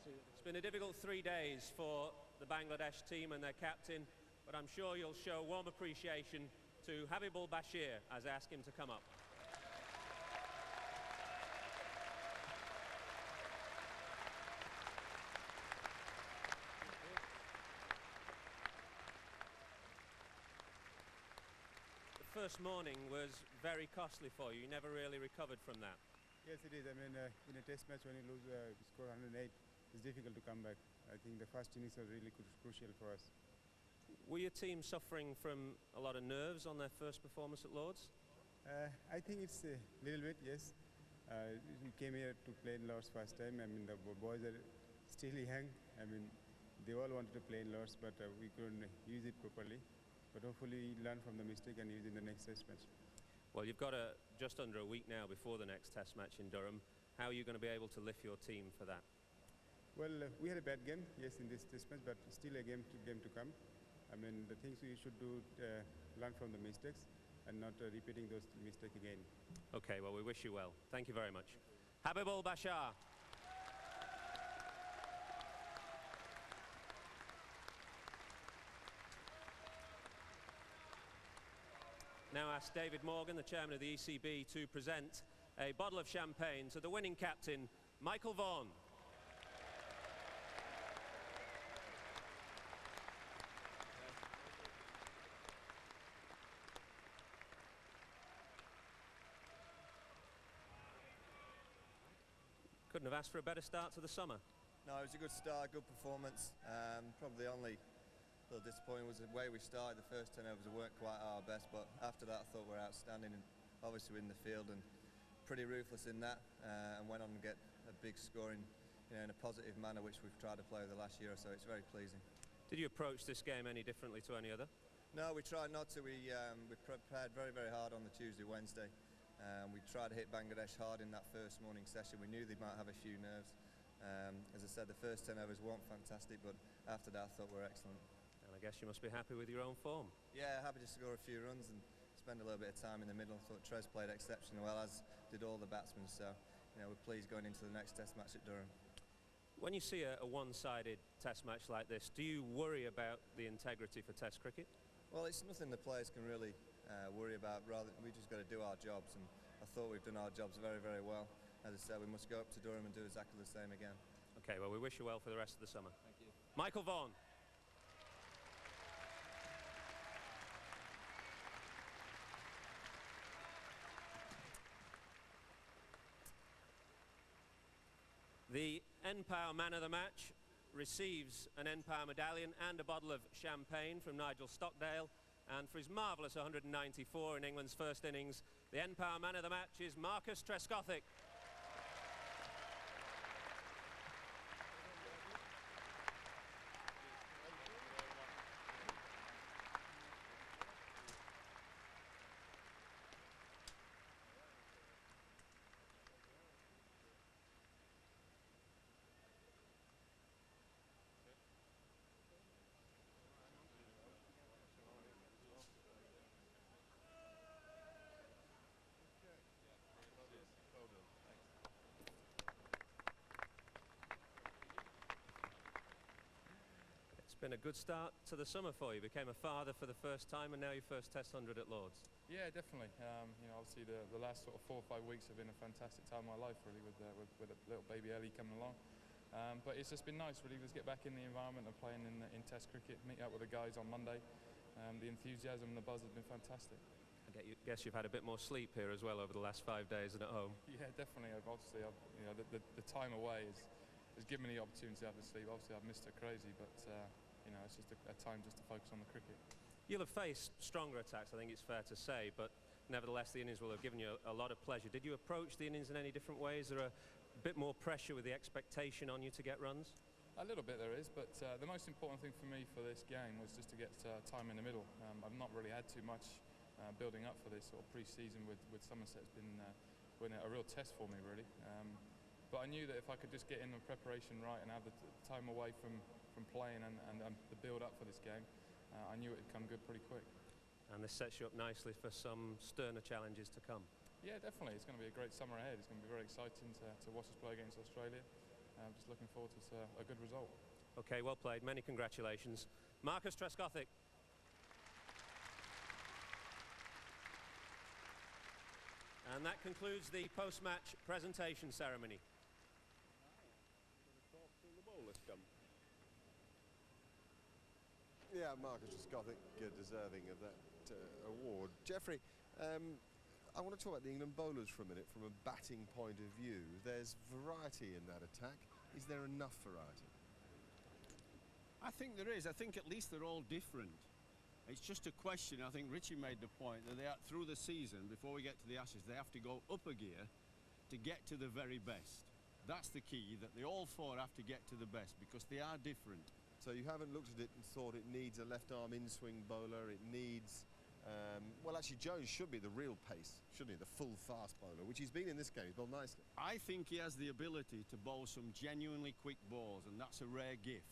Speaker 7: It's been a difficult 3 days for the Bangladesh team and their captain, but I'm sure you'll show warm appreciation to Habibul Bashir as I ask him to come up. The first morning was very costly for you. You never really recovered from that.
Speaker 9: Yes, it is. I mean, in a test match when you lose, score 108, it's difficult to come back. I think the first innings was really crucial for us.
Speaker 7: Were your team suffering from a lot of nerves on their first performance at Lord's?
Speaker 9: I think it's a little bit, yes. We came here to play in Lord's first time. I mean, the boys are still young. I mean, they all wanted to play in Lord's, but we couldn't use it properly. But hopefully we learn from the mistake and use it in the next test match.
Speaker 7: Well, you've got just under a week now before the next test match in Durham. How are you going to be able to lift your team for that?
Speaker 9: Well, we had a bad game, yes, in this test match, but still a game to come. I mean, the things we should do, learn from the mistakes and not repeating those mistakes again.
Speaker 7: Okay, well, we wish you well. Thank you very much. Habibul Bashir. Now ask David Morgan, the chairman of the ECB, to present a bottle of champagne to the winning captain, Michael Vaughan. Couldn't have asked for a better start to the summer.
Speaker 10: No, it was a good start, good performance. Probably the only little disappointing was the way we started. The first 10 overs weren't quite our best, but after that I thought we were outstanding, and obviously in the field and pretty ruthless in that, and went on to get a big score in a positive manner, which we've tried to play over the last year or so. It's very pleasing.
Speaker 7: Did you approach this game any differently to any other?
Speaker 10: No, we tried not to. We prepared very, very hard on the Tuesday, Wednesday. We tried to hit Bangladesh hard in that first morning session. We knew they might have a few nerves. As I said, the first 10 overs weren't fantastic, but after that I thought we were excellent.
Speaker 7: And I guess you must be happy with your own form.
Speaker 10: Yeah, happy just to score a few runs and spend a little bit of time in the middle. I thought Trez played exceptionally well, as did all the batsmen, so we're pleased going into the next test match at Durham.
Speaker 7: When you see a one-sided test match like this, do you worry about the integrity for test cricket?
Speaker 10: Well, it's nothing the players can really worry about. Rather, we just got to do our jobs, and I thought we've done our jobs very, very well. As I said, we must go up to Durham and do exactly the same again.
Speaker 7: Okay, well, we wish you well for the rest of the summer.
Speaker 10: Thank you.
Speaker 7: Michael Vaughan. The NPower man of the match receives an NPower medallion and a bottle of champagne from Nigel Stockdale. And for his marvellous 194 in England's first innings, the NPower man of the match is Marcus Trescothick. It's been a good start to the summer for you. Became a father for the first time, and now your first Test 100 at Lord's.
Speaker 11: Yeah, definitely. Obviously the last sort of 4 or 5 weeks have been a fantastic time of my life, really, with a little baby Ellie coming along. But it's just been nice, really, to get back in the environment of playing in Test cricket, meet up with the guys on Monday. The enthusiasm and the buzz has been fantastic.
Speaker 7: I guess you've had a bit more sleep here as well over the last 5 days than at home.
Speaker 11: Yeah, definitely. The time away has given me the opportunity to have the sleep. Obviously, I've missed it crazy, but it's just a time just to focus on the cricket.
Speaker 7: You'll have faced stronger attacks, I think it's fair to say, but nevertheless the innings will have given you a lot of pleasure. Did you approach the innings in any different ways? Is there a bit more pressure with the expectation on you to get runs?
Speaker 11: A little bit there is, but the most important thing for me for this game was just to get time in the middle. I've not really had too much building up for this sort of pre-season with Somerset. It's been a real test for me, really. But I knew that if I could just get in the preparation right and have the time away from playing and the build-up for this game, I knew it would come good pretty quick.
Speaker 7: And this sets you up nicely for some sterner challenges to come.
Speaker 11: Yeah, definitely. It's going to be a great summer ahead. It's going to be very exciting to watch us play against Australia. I'm just looking forward to a good result.
Speaker 7: OK, well played. Many congratulations. Marcus Trescothick. And that concludes the post-match presentation ceremony.
Speaker 8: Yeah, Marcus Trescothick, deserving of that award. Geoffrey, I want to talk about the England bowlers for a minute from a batting point of view. There's variety in that attack. Is there enough variety?
Speaker 2: I think there is. I think at least they're all different. It's just a question. I think Richie made the point that they are, through the season, before we get to the Ashes, they have to go up a gear to get to the very best. That's the key, that they all four have to get to the best because they are different.
Speaker 8: So you haven't looked at it and thought it needs a left-arm in-swing bowler, it needs... well, actually, Jones should be the real pace, shouldn't he? The full fast bowler, which he's been in this game. He's bowled nicely.
Speaker 2: I think he has the ability to bowl some genuinely quick balls, and that's a rare gift.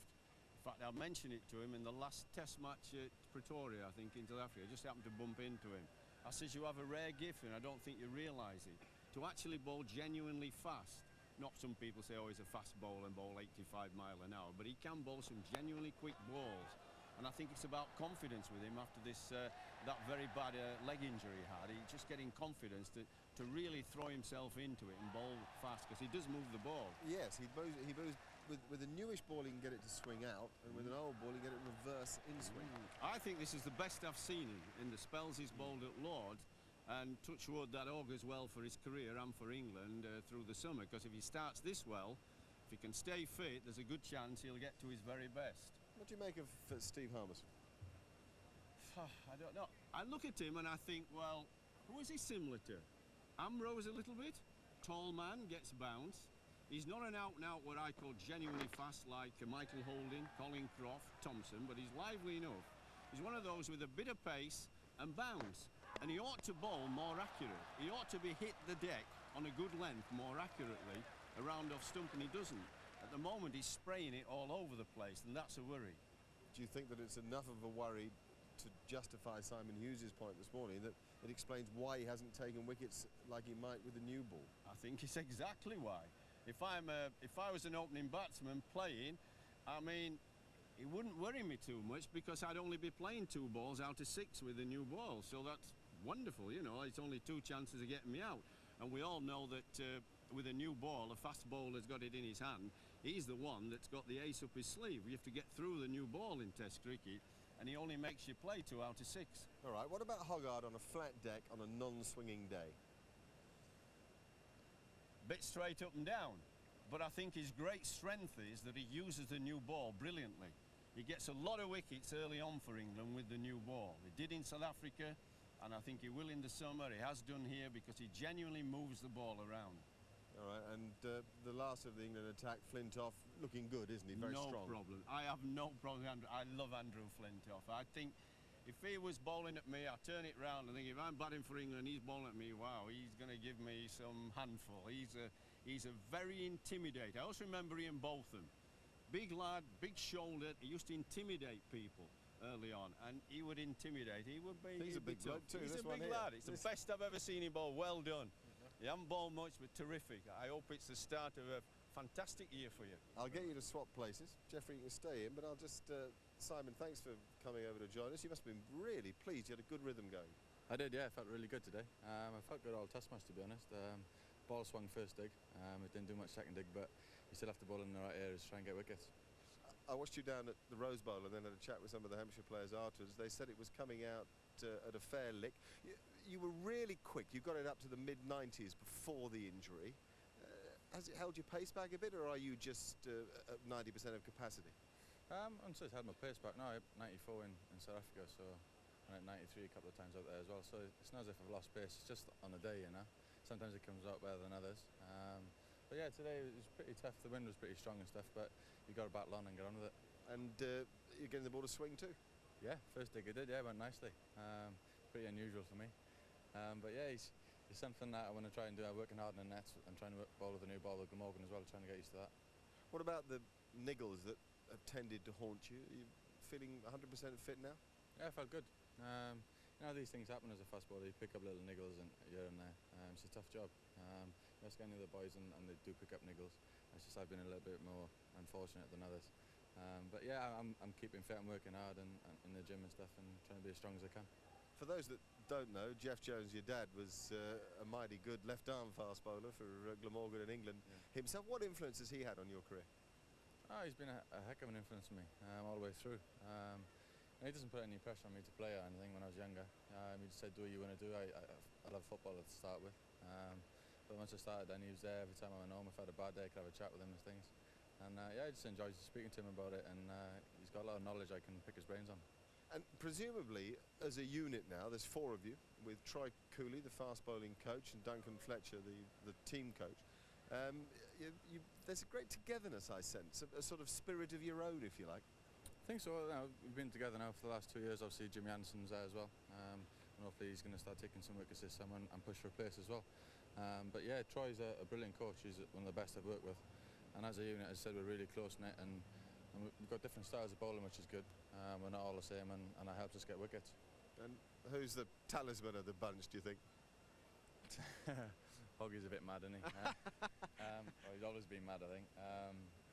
Speaker 2: In fact, I mentioned it to him in the last Test match at Pretoria, I think, in South Africa. I just happened to bump into him. I says, you have a rare gift, and I don't think you realise it. To actually bowl genuinely fast. Not some people say, oh, he's a fast bowler and bowl 85 mile an hour, but he can bowl some genuinely quick balls. And I think it's about confidence with him after this that very bad leg injury he had. He's just getting confidence to really throw himself into it and bowl fast, because he does move the ball.
Speaker 8: Yes, he moves with a newish ball he can get it to swing out, and with an old ball he can get it reverse in swing.
Speaker 2: I think this is the best I've seen him in the spells he's bowled at Lords, and touch wood, that augurs well for his career and for England through the summer, because if he starts this well, if he can stay fit, there's a good chance he'll get to his very best.
Speaker 8: What do you make of Steve Harmison?
Speaker 2: I don't know. I look at him and I think, well, who is he similar to? Ambrose a little bit. Tall man, gets bounce. He's not an out-and-out what I call genuinely fast like Michael Holding, Colin Croft, Thompson, but he's lively enough. He's one of those with a bit of pace and bounce. And he ought to bowl more accurate. He ought to be hit the deck on a good length more accurately around off stump, and he doesn't. At the moment he's spraying it all over the place, and that's a worry.
Speaker 8: Do you think that it's enough of a worry to justify Simon Hughes' point this morning, that it explains why he hasn't taken wickets like he might with the new ball?
Speaker 2: I think it's exactly why. If I was an opening batsman playing, I mean, it wouldn't worry me too much, because I'd only be playing 2 balls out of 6 with the new ball. So that's wonderful, you know. It's only 2 chances of getting me out. And we all know that with a new ball, a fast bowler's got it in his hand. He's the one that's got the ace up his sleeve. You have to get through the new ball in Test cricket, and he only makes you play 2 out of 6.
Speaker 8: All right, what about Hoggard on a flat deck on a non-swinging day?
Speaker 2: Bit straight up and down. But I think his great strength is that he uses the new ball brilliantly. He gets a lot of wickets early on for England with the new ball. He did in South Africa, and I think he will in the summer. He has done here because he genuinely moves the ball around.
Speaker 8: All right, and the last of the England attack, Flintoff, looking good, isn't he? Very strong.
Speaker 2: No problem. I have no problem with Andrew. I love Andrew Flintoff. I think if he was bowling at me, I turn it round and think, if I'm batting for England, he's bowling at me, wow, he's going to give me some handful. He's a very intimidating. I also remember Ian Botham. Big lad, big shouldered. He used to intimidate people early on, and he would intimidate. He would be.
Speaker 8: He's a big bloke too.
Speaker 2: He's a big lad. It's the best I've ever seen him bowl. Well done. You haven't bowled much, but terrific. I hope it's the start of a fantastic year for you.
Speaker 8: I'll get you to swap places. Geoffrey, you can stay in, but I'll just... Simon, thanks for coming over to join us. You must have been really pleased. You had a good rhythm going.
Speaker 12: I did, yeah. I felt really good today. I felt good all Test match, to be honest. Ball swung first dig. It didn't do much second dig, but you still have to bowl in the right areas to try and get wickets.
Speaker 8: I watched you down at the Rose Bowl and then had a chat with some of the Hampshire players afterwards. They said it was coming out at a fair lick. You were really quick. You got it up to the mid-90s before the injury. Has it held your pace back a bit, or are you just at 90% of capacity?
Speaker 12: I'm sure it's held my pace back now. I hit 94 in South Africa, so I'm at 93 a couple of times out there as well. So it's not as if I've lost pace. It's just on the day, you know. Sometimes it comes out better than others. But yeah, today it was pretty tough. The wind was pretty strong and stuff, but you got to battle on and get on with it.
Speaker 8: And you're getting the ball to swing too?
Speaker 12: Yeah, first dig it did, yeah, went nicely. Pretty unusual for me. But yeah, it's something that I want to try and do. I'm working hard in the nets and trying to bowl with a new ball with Glamorgan as well, trying to get used to that.
Speaker 8: What about the niggles that have tended to haunt you? Are you feeling 100% fit now?
Speaker 12: Yeah, I felt good. You know, these things happen as a fast bowler. You pick up little niggles here and there. It's a tough job. You ask any of the boys and they do pick up niggles. It's just I've been a little bit more unfortunate than others. But yeah, I'm keeping fit and working hard and in the gym and stuff and trying to be as strong as I can.
Speaker 8: For those that don't know, Jeff Jones, your dad, was a mighty good left-arm fast bowler for Glamorgan in England himself. What influence has he had on your career?
Speaker 12: Oh, he's been a heck of an influence on me all the way through. And he doesn't put any pressure on me to play or anything when I was younger. He just said, do what you want to do. I love football to start with. But once I started, then he was there every time I went home. If I had a bad day, I could have a chat with him and things. And yeah, I just enjoyed speaking to him about it, and he's got a lot of knowledge I can pick his brains on.
Speaker 8: And presumably, as a unit now, there's 4 of you, with Troy Cooley, the fast bowling coach, and Duncan Fletcher, the team coach. There's a great togetherness, I sense, a sort of spirit of your own, if you like.
Speaker 12: I think so. We've been together now for the last 2 years. Obviously, Jimmy Anderson's there as well. And hopefully he's going to start taking some wickets this summer and push for a place as well. But yeah, Troy's a brilliant coach. He's one of the best I've worked with. And as a unit, as I said, we're really close-knit and we've got different styles of bowling, which is good. We're not all the same, and that helps us get wickets.
Speaker 8: And who's the talisman of the bunch, do you think?
Speaker 12: Hoggy's a bit mad, isn't he? Well, he's always been mad, I think.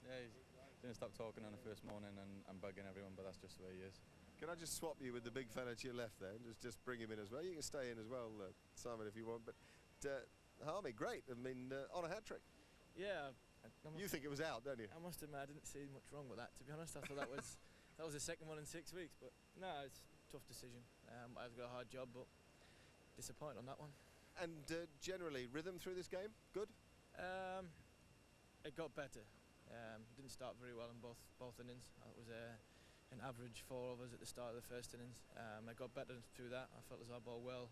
Speaker 12: Yeah, he didn't stop talking on the first morning and bugging everyone, but that's just the way he is.
Speaker 8: Can I just swap you with the big fella to your left there and just bring him in as well? You can stay in as well, Simon, if you want. But Harmy, great. I mean, on a hat-trick.
Speaker 13: Yeah.
Speaker 8: You think it was out, don't you?
Speaker 13: I must admit, I didn't see much wrong with that, to be honest. I thought that was the second one in 6 weeks, but no, it's a tough decision. I've got a hard job, but disappointed on that one.
Speaker 8: And generally, rhythm through this game, good?
Speaker 13: It got better. Didn't start very well in both innings. It was an average 4 overs at the start of the first innings. I got better through that. I felt as I bowled well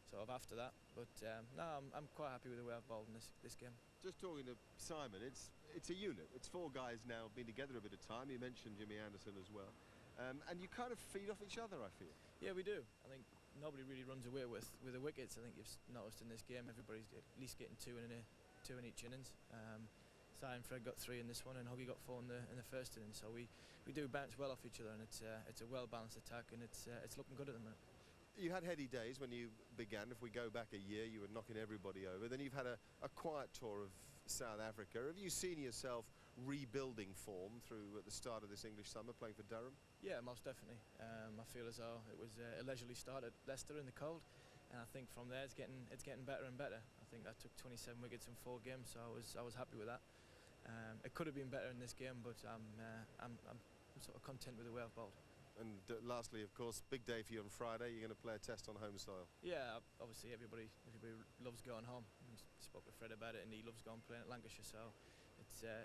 Speaker 13: sort of after that, but no, I'm quite happy with the way I've bowled in this game.
Speaker 8: Just talking to Simon, it's a unit. It's 4 guys now, been together a bit of time. You mentioned Jimmy Anderson as well. And you kind of feed off each other, I feel.
Speaker 13: Yeah, we do. I think nobody really runs away with the wickets. I think you've noticed in this game, everybody's at least getting 2 in each innings. Si and Fred got 3 in this one, and Hoggy got 4 in the first innings. So we do bounce well off each other, and it's a well-balanced attack, and it's looking good at the minute.
Speaker 8: You had heady days when you began. If we go back a year, you were knocking everybody over. Then you've had a quiet tour of South Africa. Have you seen yourself rebuilding form through at the start of this English summer, playing for Durham?
Speaker 13: Yeah, most definitely. I feel as though it was a leisurely start at Leicester in the cold, and I think from there it's getting better and better. I think I took 27 wickets in 4 games, so I was happy with that. It could have been better in this game, but I'm sort of content with the way I've bowled.
Speaker 8: And lastly, of course, big day for you on Friday. You're going to play a test on home soil.
Speaker 13: Yeah, obviously everybody loves going home. I spoke with Fred about it, and he loves going playing at Lancashire. So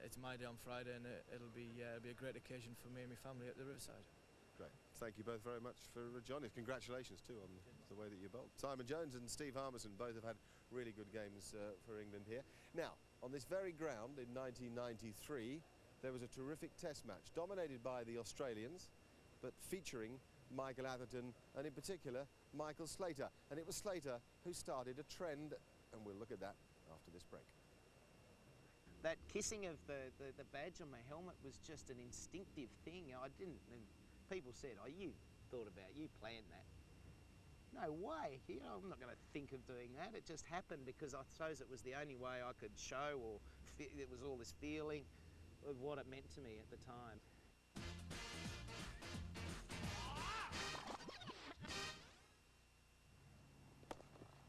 Speaker 13: it's my day on Friday, and it'll be a great occasion for me and my family at the Riverside.
Speaker 8: Great. Thank you both very much for joining us. Congratulations too on the way that you bowled. Simon Jones and Steve Harmison both have had really good games for England here. Now, on this very ground in 1993, there was a terrific test match dominated by the Australians, but featuring Michael Atherton and in particular Michael Slater. And it was Slater who started a trend, and we'll look at that after this break.
Speaker 14: That kissing of the badge on my helmet was just an instinctive thing. I didn't, and people said, oh, you thought about, you planned that. No way, you know, I'm not going to think of doing that. It just happened because I suppose it was the only way I could show, or it was all this feeling of what it meant to me at the time.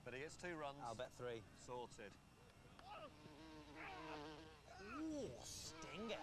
Speaker 6: But he gets 2 runs.
Speaker 14: I'll bet 3.
Speaker 6: Sorted.
Speaker 14: Ooh, stinger.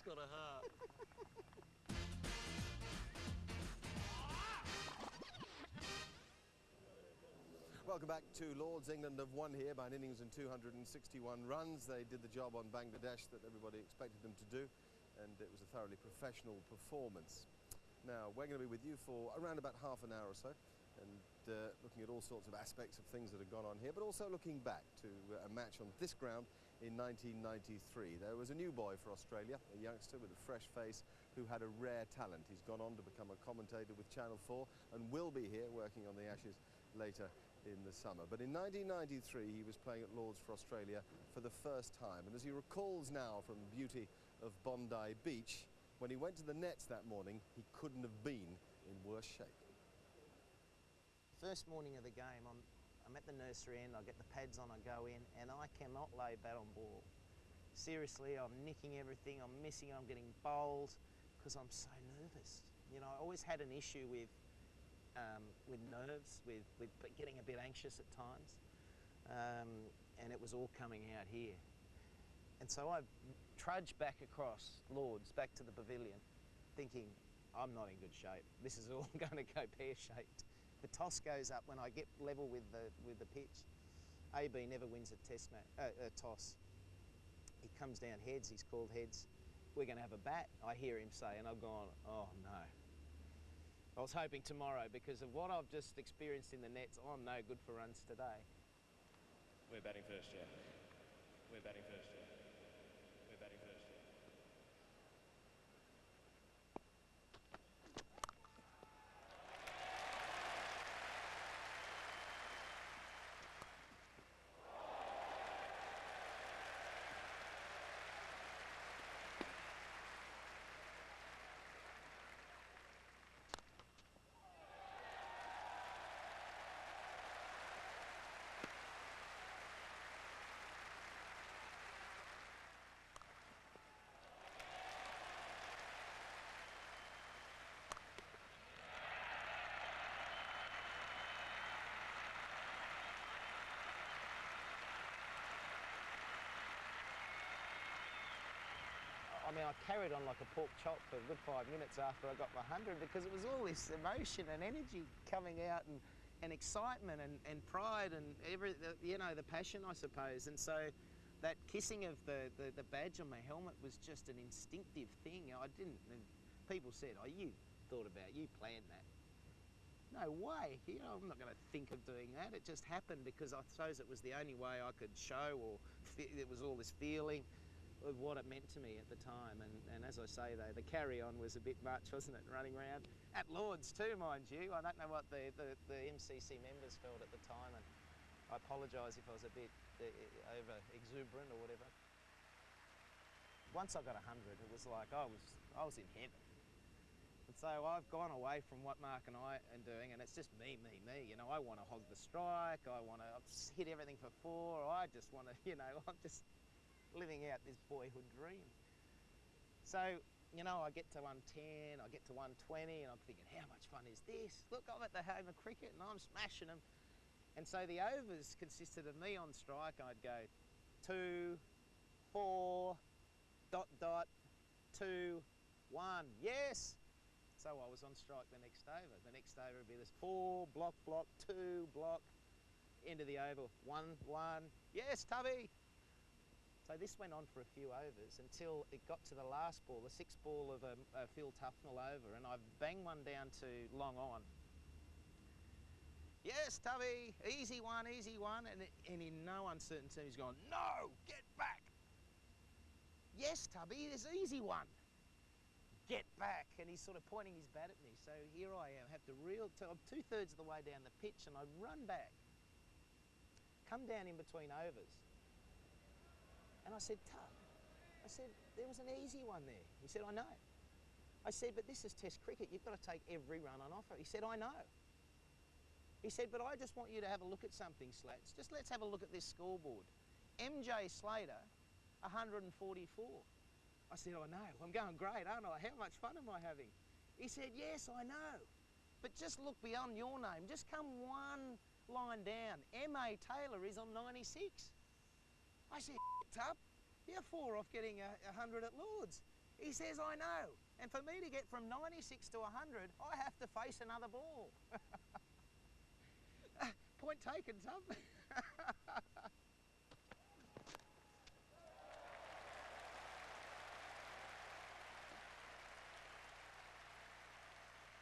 Speaker 6: That's got a heart.
Speaker 8: Welcome back to Lords. England have won here by an innings and 261 runs. They did the job on Bangladesh that everybody expected them to do, and it was a thoroughly professional performance. Now, we're going to be with you for around about half an hour or so, and looking at all sorts of aspects of things that have gone on here, but also looking back to a match on this ground in 1993. There was a new boy for Australia, a youngster with a fresh face who had a rare talent. He's gone on to become a commentator with Channel 4 and will be here working on the Ashes later in the summer. But in 1993 he was playing at Lords for Australia for the first time, and as he recalls now from the beauty of Bondi Beach, when he went to the nets that morning he couldn't have been in worse shape.
Speaker 14: First morning of the game, I'm at the nursery end, I get the pads on, I go in, and I cannot lay bat on ball. Seriously, I'm nicking everything, I'm missing, I'm getting bowled because I'm so nervous. You know, I always had an issue with nerves, with getting a bit anxious at times, and it was all coming out here. And so I trudged back across Lords, back to the pavilion, thinking, I'm not in good shape. This is all going to go pear-shaped. The toss goes up when I get level with the pitch. AB never wins a toss. He comes down heads, he's called heads. We're going to have a bat, I hear him say, and I've gone, oh no. I was hoping tomorrow, because of what I've just experienced in the nets, I'm no good for runs today.
Speaker 15: We're batting first, yeah. We're batting first, yeah. We're batting first, yeah.
Speaker 14: I mean, I carried on like a pork chop for a good 5 minutes after I got my 100, because it was all this emotion and energy coming out, and excitement and pride and you know, the passion, I suppose. And so that kissing of the badge on my helmet was just an instinctive thing. I didn't, and people said, oh, you thought about it, you planned that. No way, you know, I'm not going to think of doing that. It just happened because I suppose it was the only way I could show, or it was all this feeling of what it meant to me at the time. And as I say, though, the carry-on was a bit much, wasn't it, running around? At Lords too, mind you. I don't know what the MCC members felt at the time, and I apologise if I was a bit over-exuberant or whatever. Once I got 100, it was like I was in heaven. And so I've gone away from what Mark and I are doing, and it's just me. You know, I want to hog the strike, I want to hit everything for 4, I just want to, you know, I'm just living out this boyhood dream. So, you know, I get to 110, I get to 120, and I'm thinking, how much fun is this? Look, I'm at the home of cricket and I'm smashing them. And so the overs consisted of me on strike. I'd go 2, 4, ... 2, 1, yes! So I was on strike the next over. The next over would be this 4, block, 2, block, into the over, 1, yes, Tubby! So this went on for a few overs until it got to the last ball, the 6th ball of a Phil Tufnell over, and I banged one down to long on. Yes, Tubby, easy one, and in no uncertain terms he's gone, no, get back. Yes, Tubby, there's easy one. Get back, and he's sort of pointing his bat at me. So here I am, have to reel, I'm 2/3 of the way down the pitch, and I run back, come down in between overs. And I said, Tub, I said, there was an easy one there. He said, I know. I said, but this is Test cricket. You've got to take every run on offer. He said, I know. He said, but I just want you to have a look at something, Slats. Just let's have a look at this scoreboard. MJ Slater, 144. I said, I know. I'm going great, aren't I? How much fun am I having? He said, yes, I know. But just look beyond your name. Just come one line down. M.A. Taylor is on 96. I said, Tub, you're 4 off getting 100 at Lords. He says, I know. And for me to get from 96 to 100, I have to face another ball. Point taken, son.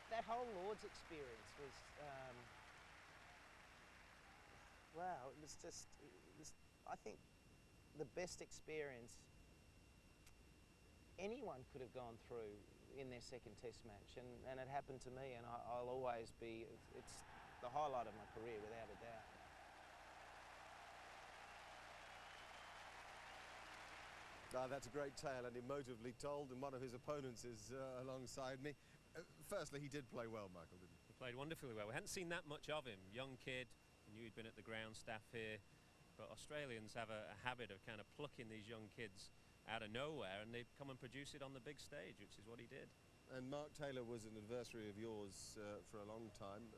Speaker 14: That whole Lord's experience was, wow, it was just, I think, the best experience anyone could have gone through in their second test match, and it happened to me, and I'll always be, it's the highlight of my career without a doubt.
Speaker 8: That's a great tale and emotively told, and one of his opponents is alongside me. Firstly, he did play well, Michael, didn't he?
Speaker 7: He played wonderfully well. We hadn't seen that much of him. Young kid, knew he'd been at the ground staff here, but Australians have a habit of kind of plucking these young kids out of nowhere, and they've come and produce it on the big stage, which is what he did.
Speaker 8: And Mark Taylor was an adversary of yours for a long time,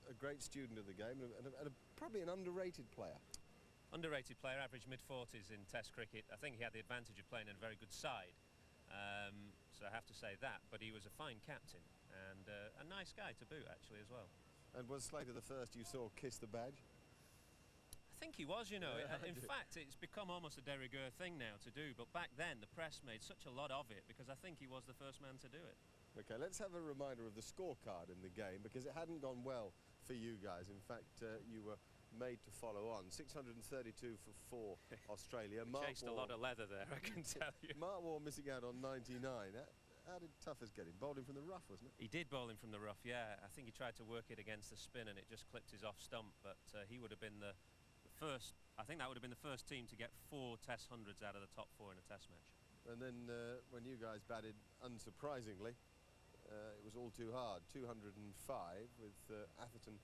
Speaker 8: a great student of the game, and probably an underrated player.
Speaker 7: Underrated player, average mid-40s in Test cricket. I think he had the advantage of playing in a very good side, so I have to say that, but he was a fine captain and a nice guy to boot, actually, as well.
Speaker 8: And was Slater the first you saw kiss the badge?
Speaker 7: I think he was, you know. In fact, it's become almost a de rigueur thing now to do, but back then the press made such a lot of it because I think he was the first man to do it.
Speaker 8: Okay, let's have a reminder of the scorecard in the game, because it hadn't gone well for you guys. In fact, you were made to follow on. 632 for 4 Australia.
Speaker 7: We chased a lot of leather there, I can tell you.
Speaker 8: Mark Waugh missing out on 99. How did Tuffers get him? Bowled him from the rough, wasn't it?
Speaker 7: He did bowl him from the rough, yeah. I think he tried to work it against the spin and it just clipped his off stump, but he would have been the first, I think that would have been the first team to get 4 Test hundreds out of the top 4 in a Test match.
Speaker 8: And then when you guys batted, unsurprisingly, it was all too hard. 205 with Atherton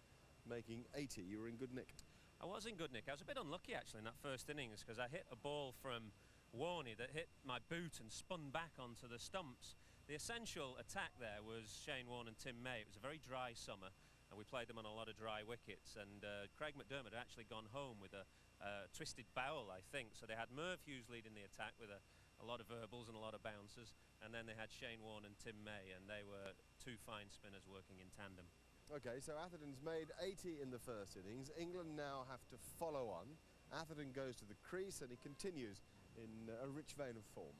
Speaker 8: making 80. You were in good nick.
Speaker 7: I was in good nick. I was a bit unlucky actually in that first innings because I hit a ball from Warney that hit my boot and spun back onto the stumps. The essential attack there was Shane Warne and Tim May. It was a very dry summer and we played them on a lot of dry wickets, and Craig McDermott had actually gone home with a twisted bowel, I think, so they had Merv Hughes leading the attack with a lot of verbals and a lot of bouncers, and then they had Shane Warne and Tim May, and they were 2 fine spinners working in tandem.
Speaker 8: Okay, so Atherton's made 80 in the first innings. England now have to follow on. Atherton goes to the crease and he continues in a rich vein of form.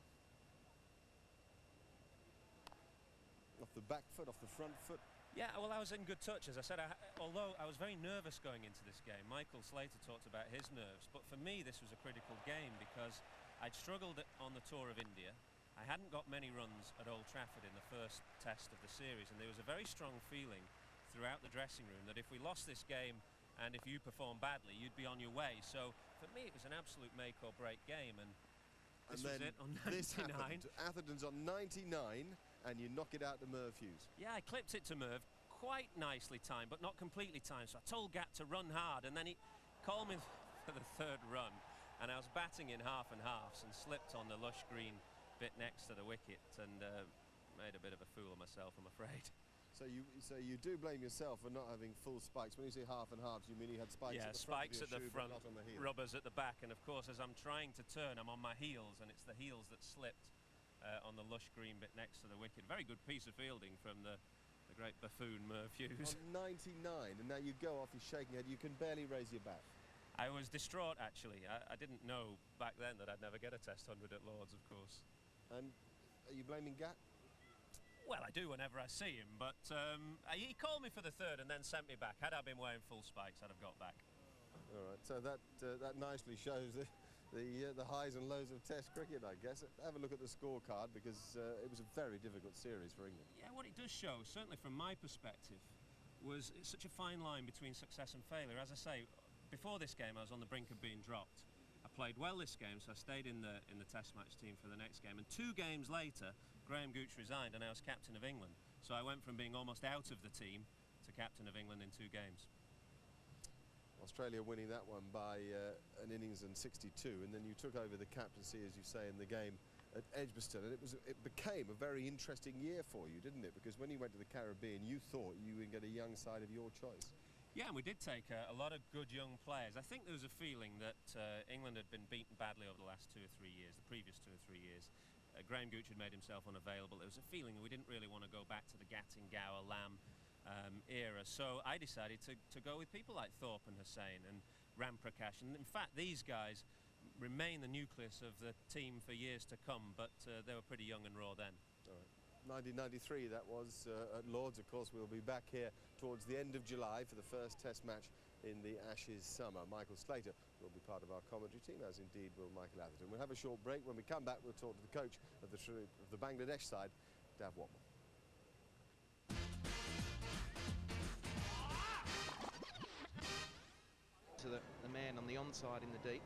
Speaker 8: Off the back foot, off the front foot.
Speaker 7: Yeah, well, I was in good touch, as I said, although I was very nervous going into this game. Michael Slater talked about his nerves, but for me this was a critical game because I'd struggled on the tour of India. I hadn't got many runs at Old Trafford in the first test of the series, and there was a very strong feeling throughout the dressing room that if we lost this game and if you performed badly, you'd be on your way. So for me it was an absolute make or break game, and this was it on 99.
Speaker 8: This happened. Atherton's on 99 and you knock it out to Merv Hughes.
Speaker 7: Yeah, I clipped it to Merv, quite nicely timed but not completely timed, so I told Gat to run hard, and then he called me for the 3rd run, and I was batting in half and halves and slipped on the lush green bit next to the wicket and made a bit of a fool of myself, I'm afraid.
Speaker 8: So you do blame yourself for not having full spikes. When you say half and halves, you mean you had spikes at the front
Speaker 7: spikes
Speaker 8: of your
Speaker 7: at the
Speaker 8: shoe,
Speaker 7: front,
Speaker 8: but not on the heel.
Speaker 7: rubbers at the back, and of course as I'm trying to turn, I'm on my heels, and it's the heels that slipped on the lush green bit next to the wicket. Very good piece of fielding from the great buffoon Merv Hughes.
Speaker 8: On 99, and now you go off, you're shaking your head, you can barely raise your bat.
Speaker 7: I was distraught actually. I didn't know back then that I'd never get a Test 100 at Lords, of course.
Speaker 8: And are you blaming Gat?
Speaker 7: Well, I do whenever I see him, but he called me for the 3rd and then sent me back. Had I been wearing full spikes, I'd have got back.
Speaker 8: All right, so that nicely shows the highs and lows of Test cricket, I guess. Have a look at the scorecard, because it was a very difficult series for England.
Speaker 7: Yeah, what it does show, certainly from my perspective, was it's such a fine line between success and failure. As I say, before this game I was on the brink of being dropped. I played well this game, so I stayed in the Test match team for the next game, and 2 games later Graham Gooch resigned and I was captain of England. So I went from being almost out of the team to captain of England in 2 games.
Speaker 8: Australia winning that one by an innings and 62, and then you took over the captaincy, as you say, in the game at Edgbaston, and it became a very interesting year for you, didn't it? Because when you went to the Caribbean, you thought you would get a young side of your choice.
Speaker 7: Yeah, and we did take a lot of good young players. I think there was a feeling that England had been beaten badly over the last 2 or 3 years, the previous 2 or 3 years, Graham Gooch had made himself unavailable. There was a feeling that we didn't really want to go back to the Gatting, Gower, Lamb era. So I decided to go with people like Thorpe and Hussain and Ram Prakash. And in fact, these guys remain the nucleus of the team for years to come, but they were pretty young and raw then.
Speaker 8: All right. 1993, that was at Lords. Of course, we'll be back here towards the end of July for the first Test match in the Ashes summer. Michael Slater will be part of our commentary team, as indeed will Michael Atherton. We'll have a short break. When we come back, we'll talk to the coach of the Bangladesh side, Dav Watman.
Speaker 14: To the man on the onside in the deep.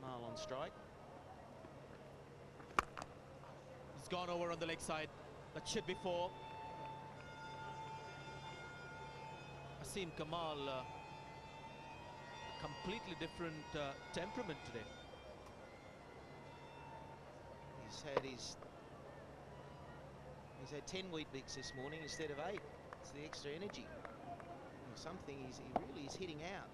Speaker 14: Kamal on strike.
Speaker 5: He's gone over on the leg side. That should be 4. Asim Kamal, completely different temperament today.
Speaker 14: He's had 10 wheat bix this morning instead of 8. It's the extra energy. Something he really is hitting out.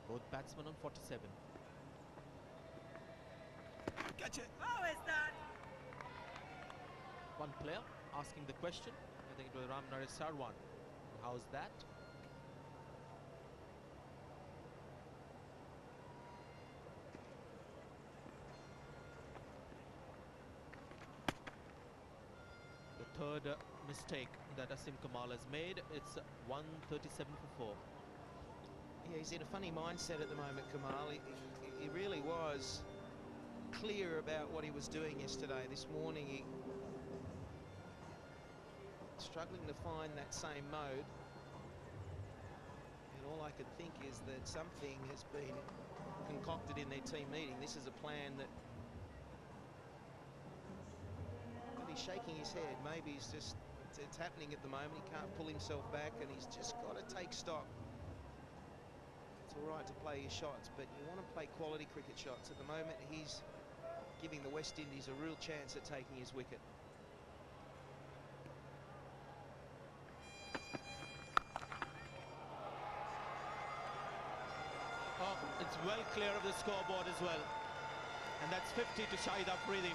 Speaker 5: Both batsmen on 47.
Speaker 14: Catch it.
Speaker 5: How is that? One player asking the question. I think it was Ram Naresh Sarwan. How's that? Third mistake that Asim Kamal has made. It's 137 for 4.
Speaker 14: Yeah, he's in a funny mindset at the moment, Kamal. He really was clear about what he was doing yesterday. This morning, he struggling to find that same mode. And all I could think is that something has been concocted in their team meeting. This is a plan that shaking his head. Maybe he's just, it's happening at the moment. He can't pull himself back and he's just got to take stock. It's all right to play his shots, but you want to play quality cricket shots. At the moment, he's giving the West Indies a real chance at taking his wicket.
Speaker 5: Oh, it's well clear of the scoreboard as well. And that's 50 to Shahid Afridi.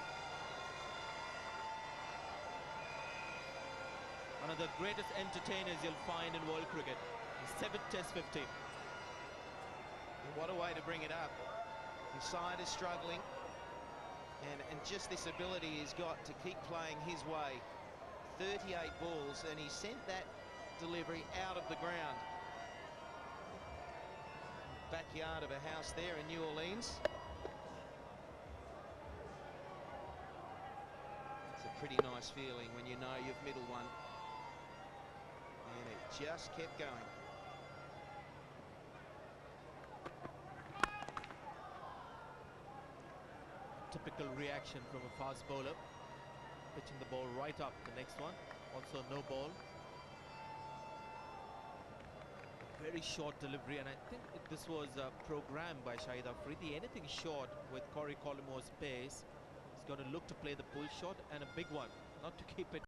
Speaker 5: One of the greatest entertainers you'll find in world cricket. His 7th Test 50.
Speaker 14: And what a way to bring it up. His side is struggling, and just this ability he's got to keep playing his way. 38 balls, and he sent that delivery out of the ground. Backyard of a house there in New Orleans. It's a pretty nice feeling when you know you've middled one. And it just kept going.
Speaker 5: Typical reaction from a fast bowler. Pitching the ball right up. The next one, also no ball. Very short delivery, and I think this was programmed by Shahid Afridi. Anything short with Corey Collimore's pace, he's going to look to play the pull shot, and a big one, not to keep it